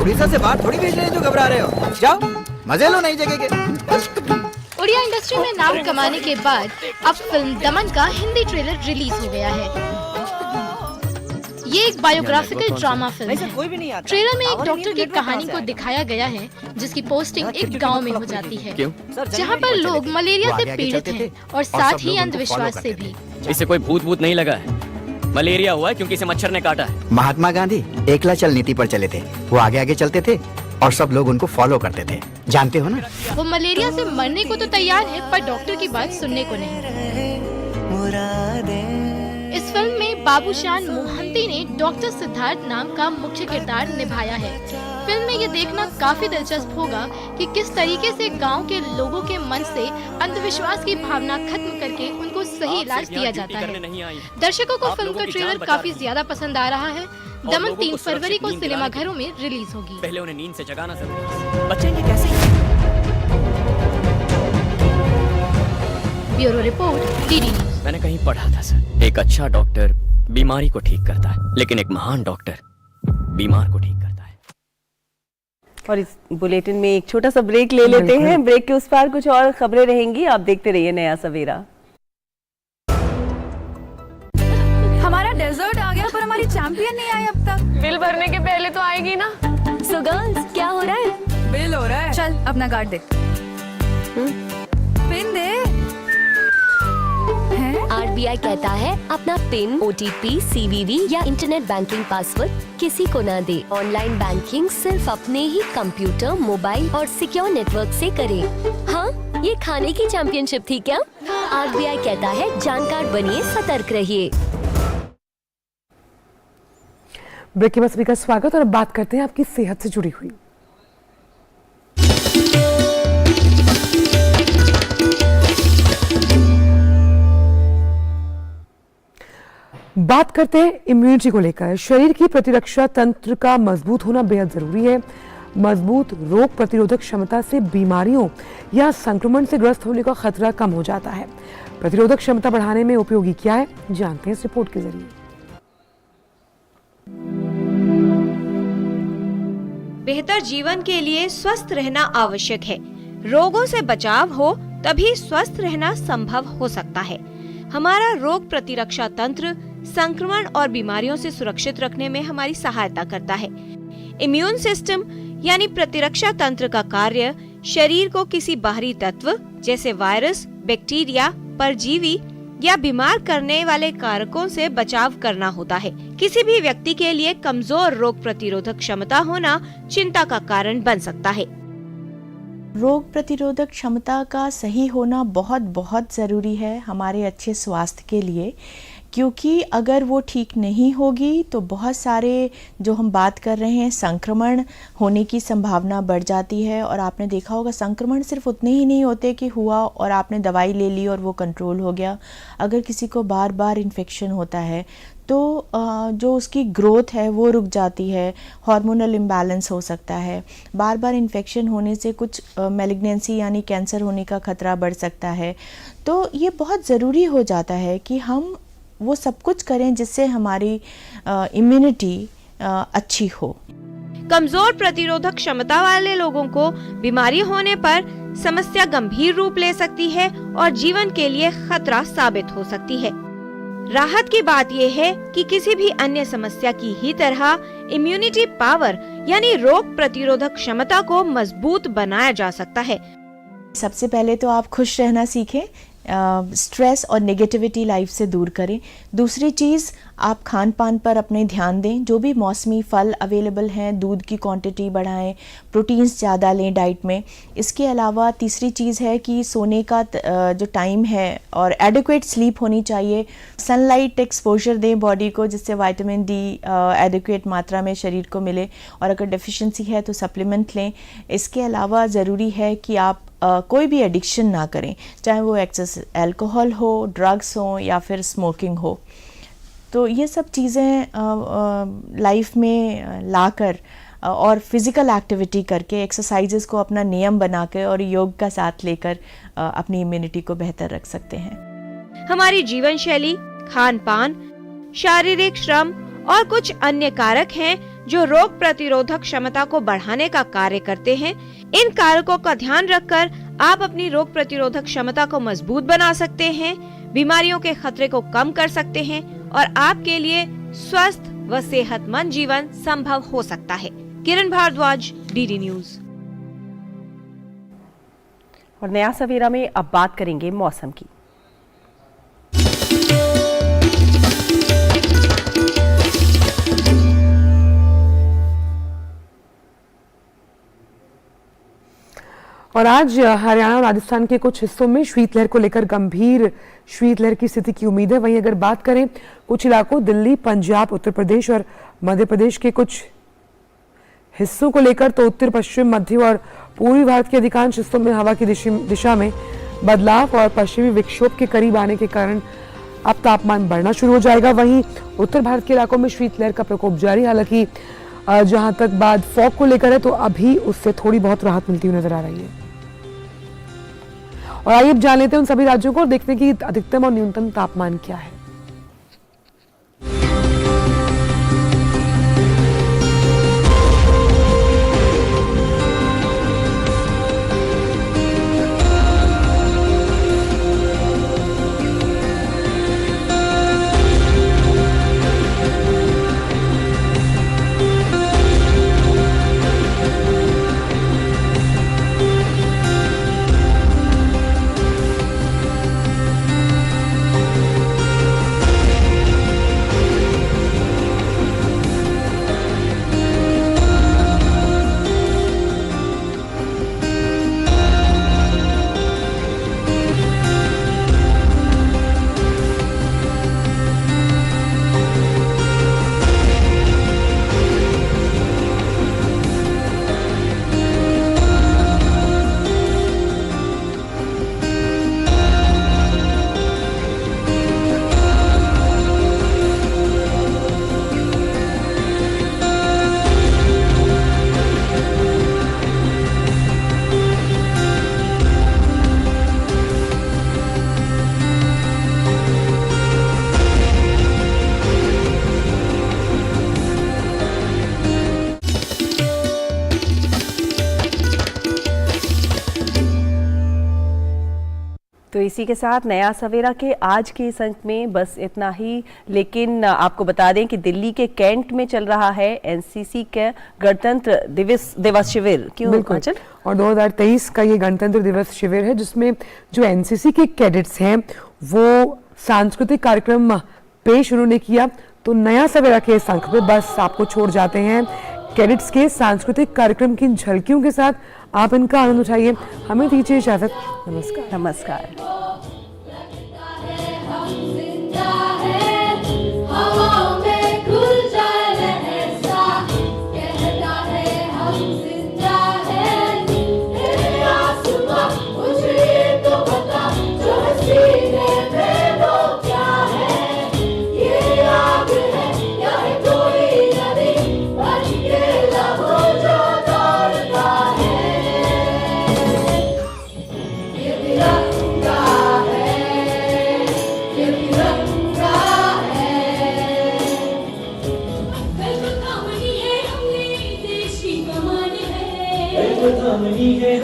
उड़ीसा से बाहर थोड़ी भेज रहे हैं जो घबरा रहे हो। जाओ मजे लो नई जगह के। उड़िया इंडस्ट्री में नाम कमाने के बाद अब फिल्म दमन का हिंदी ट्रेलर रिलीज हो गया है। ये एक बायोग्राफिकल ड्रामा फिल्म है। ट्रेलर में एक डॉक्टर की कहानी को दिखाया गया है जिसकी पोस्टिंग एक गांव में हो जाती है, जहां पर लोग मलेरिया से पीड़ित हैं और साथ ही अंधविश्वास से भी। इसे कोई भूत नहीं लगा है, मलेरिया हुआ है क्योंकि इसे मच्छर ने काटा है। महात्मा गांधी एकला चल नीति पर चले थे। वो आगे आगे चलते थे और सब लोग उनको फॉलो करते थे, जानते हो ना। वो मलेरिया से मरने को तो तैयार है, पर डॉक्टर की बात सुनने को नहीं। इस फिल्म में बाबूशान मोहंती ने डॉक्टर सिद्धार्थ नाम का मुख्य किरदार निभाया है। फिल्म में ये देखना काफी दिलचस्प होगा कि किस तरीके से गांव के लोगों के मन से अंधविश्वास की भावना खत्म करके उनको सही इलाज दिया जाता है। दर्शकों को फिल्म का ट्रेलर काफी ज्यादा पसंद आ रहा है। दमन 3 फरवरी को सिनेमा घरों में रिलीज होगी। पहले उन्हें नींद से जगाना जरूरी। बचेंगे कैसे? Bureau report, DD news. मैंने कहीं पढ़ा था सर, एक अच्छा डॉक्टर बीमारी को ठीक करता है, लेकिन एक महान डॉक्टर बीमार को ठीक करता है। और इस बुलेटिन में एक छोटा सा ब्रेक ले लेते हैं। ब्रेक के उस पार कुछ और खबरें रहेंगी, आप देखते रहिए नया सवेरा। हमारा डेजर्ट आ गया पर हमारी चैंपियन नहीं आई अब तक। बिल भरने के पहले तो आएगी ना। सो गर्ल्स, क्या हो रहा है? बिल हो रहा है। चल अपना कार्ड दे। पिन दे। हैं? 8 RBI कहता है अपना पिन, OTP, CVV या इंटरनेट बैंकिंग पासवर्ड किसी को ना दे। ऑनलाइन बैंकिंग सिर्फ अपने ही कंप्यूटर, मोबाइल और सिक्योर नेटवर्क से करें। हाँ, ये खाने की चैंपियनशिप थी क्या? RBI कहता है जानकार बनिए, सतर्क रहिए। ब्रेक के बाद सभी का स्वागत और अब बात करते हैं आपकी सेहत से जुड़ी हुई। बात करते हैं इम्यूनिटी को लेकर। शरीर की प्रतिरक्षा तंत्र का मजबूत होना बेहद जरूरी है। मजबूत रोग प्रतिरोधक क्षमता से बीमारियों या संक्रमण से ग्रस्त होने का खतरा कम हो जाता है। प्रतिरोधक क्षमता बढ़ाने में उपयोगी क्या है, जानते हैं इस रिपोर्ट के जरिए। बेहतर जीवन के लिए स्वस्थ रहना आवश्यक है। रोगों से बचाव हो तभी स्वस्थ रहना संभव हो सकता है। हमारा रोग प्रतिरक्षा तंत्र संक्रमण और बीमारियों से सुरक्षित रखने में हमारी सहायता करता है। इम्यून सिस्टम यानी प्रतिरक्षा तंत्र का कार्य शरीर को किसी बाहरी तत्व जैसे वायरस, बैक्टीरिया, परजीवी या बीमार करने वाले कारकों से बचाव करना होता है। किसी भी व्यक्ति के लिए कमजोर रोग प्रतिरोधक क्षमता होना चिंता का कारण बन सकता है। रोग प्रतिरोधक क्षमता का सही होना बहुत बहुत ज़रूरी है हमारे अच्छे स्वास्थ्य के लिए, क्योंकि अगर वो ठीक नहीं होगी तो बहुत सारे जो हम बात कर रहे हैं संक्रमण होने की संभावना बढ़ जाती है। और आपने देखा होगा संक्रमण सिर्फ उतने ही नहीं होते कि हुआ और आपने दवाई ले ली और वो कंट्रोल हो गया। अगर किसी को बार बार इन्फेक्शन होता है तो जो उसकी ग्रोथ है वो रुक जाती है, हार्मोनल इम्बैलेंस हो सकता है। बार बार इन्फेक्शन होने से कुछ मैलिग्नेंसी यानी कैंसर होने का खतरा बढ़ सकता है। तो ये बहुत ज़रूरी हो जाता है कि हम वो सब कुछ करें जिससे हमारी इम्यूनिटी अच्छी हो। कमजोर प्रतिरोधक क्षमता वाले लोगों को बीमारी होने पर समस्या गंभीर रूप ले सकती है और जीवन के लिए खतरा साबित हो सकती है। राहत की बात यह है कि किसी भी अन्य समस्या की ही तरह इम्यूनिटी पावर यानी रोग प्रतिरोधक क्षमता को मजबूत बनाया जा सकता है। सबसे पहले तो आप खुश रहना सीखें, स्ट्रेस और नेगेटिविटी लाइफ से दूर करें। दूसरी चीज़, आप खान पान पर अपने ध्यान दें। जो भी मौसमी फल अवेलेबल हैं, दूध की क्वांटिटी बढ़ाएं, प्रोटीन्स ज़्यादा लें डाइट में। इसके अलावा तीसरी चीज़ है कि सोने का जो टाइम है और एडिक्वेट स्लीप होनी चाहिए। सनलाइट एक्सपोजर दें बॉडी को, जिससे विटामिन डी एडिक्वेट मात्रा में शरीर को मिले, और अगर डेफिशिएंसी है तो सप्लीमेंट लें। इसके अलावा ज़रूरी है कि आप कोई भी एडिक्शन ना करें, चाहे वो एक्सेस अल्कोहल हो, ड्रग्स हो या फिर स्मोकिंग हो। तो ये सब चीज़ें लाइफ में लाकर और फिज़िकल एक्टिविटी करके, एक्सरसाइजेस को अपना नियम बनाकर और योग का साथ लेकर अपनी इम्यूनिटी को बेहतर रख सकते हैं। हमारी जीवन शैली, खान पान, शारीरिक श्रम और कुछ अन्य कारक हैं जो रोग प्रतिरोधक क्षमता को बढ़ाने का कार्य करते हैं। इन कारकों का ध्यान रखकर आप अपनी रोग प्रतिरोधक क्षमता को मजबूत बना सकते हैं, बीमारियों के खतरे को कम कर सकते हैं और आपके लिए स्वस्थ व सेहतमंद जीवन संभव हो सकता है। किरण भारद्वाज, DD न्यूज। और नया सवेरा में अब बात करेंगे मौसम की। और आज हरियाणा और राजस्थान के कुछ हिस्सों में शीतलहर को लेकर गंभीर शीतलहर की स्थिति की उम्मीद है। वहीं अगर बात करें कुछ इलाकों दिल्ली, पंजाब, उत्तर प्रदेश और मध्य प्रदेश के कुछ हिस्सों को लेकर, तो उत्तर पश्चिम, मध्य और पूर्वी भारत के अधिकांश हिस्सों में हवा की दिशा में बदलाव और पश्चिमी विक्षोभ के करीब आने के कारण अब तापमान बढ़ना शुरू हो जाएगा। वहीं उत्तर भारत के इलाकों में शीतलहर का प्रकोप जारी, हालांकि जहां तक बात फॉग को लेकर है तो अभी उससे थोड़ी बहुत राहत मिलती हुई नजर आ रही है। और आइए अब जान लेते हैं उन सभी राज्यों को और देखते हैं कि अधिकतम और न्यूनतम तापमान क्या है। तो इसी के साथ नया सवेरा के आज के इस अंक में बस इतना ही, लेकिन आपको बता दें कि दिल्ली के कैंट में चल रहा है एनसीसी के गणतंत्र दिवस शिविर। क्यों आंचल? और 2023 का ये गणतंत्र दिवस शिविर है जिसमें जो एनसीसी के कैडेट्स हैं वो सांस्कृतिक कार्यक्रम पेश उन्होंने किया। तो नया सवेरा के इस अंक में बस आपको छोड़ जाते हैं कैडेट्स के सांस्कृतिक कार्यक्रम की झलकियों के साथ। आप इनका आनंद उठाइए। हमें दीजिए इजाजत। नमस्कार। नमस्कार।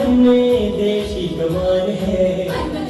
हमने देश की कमान है।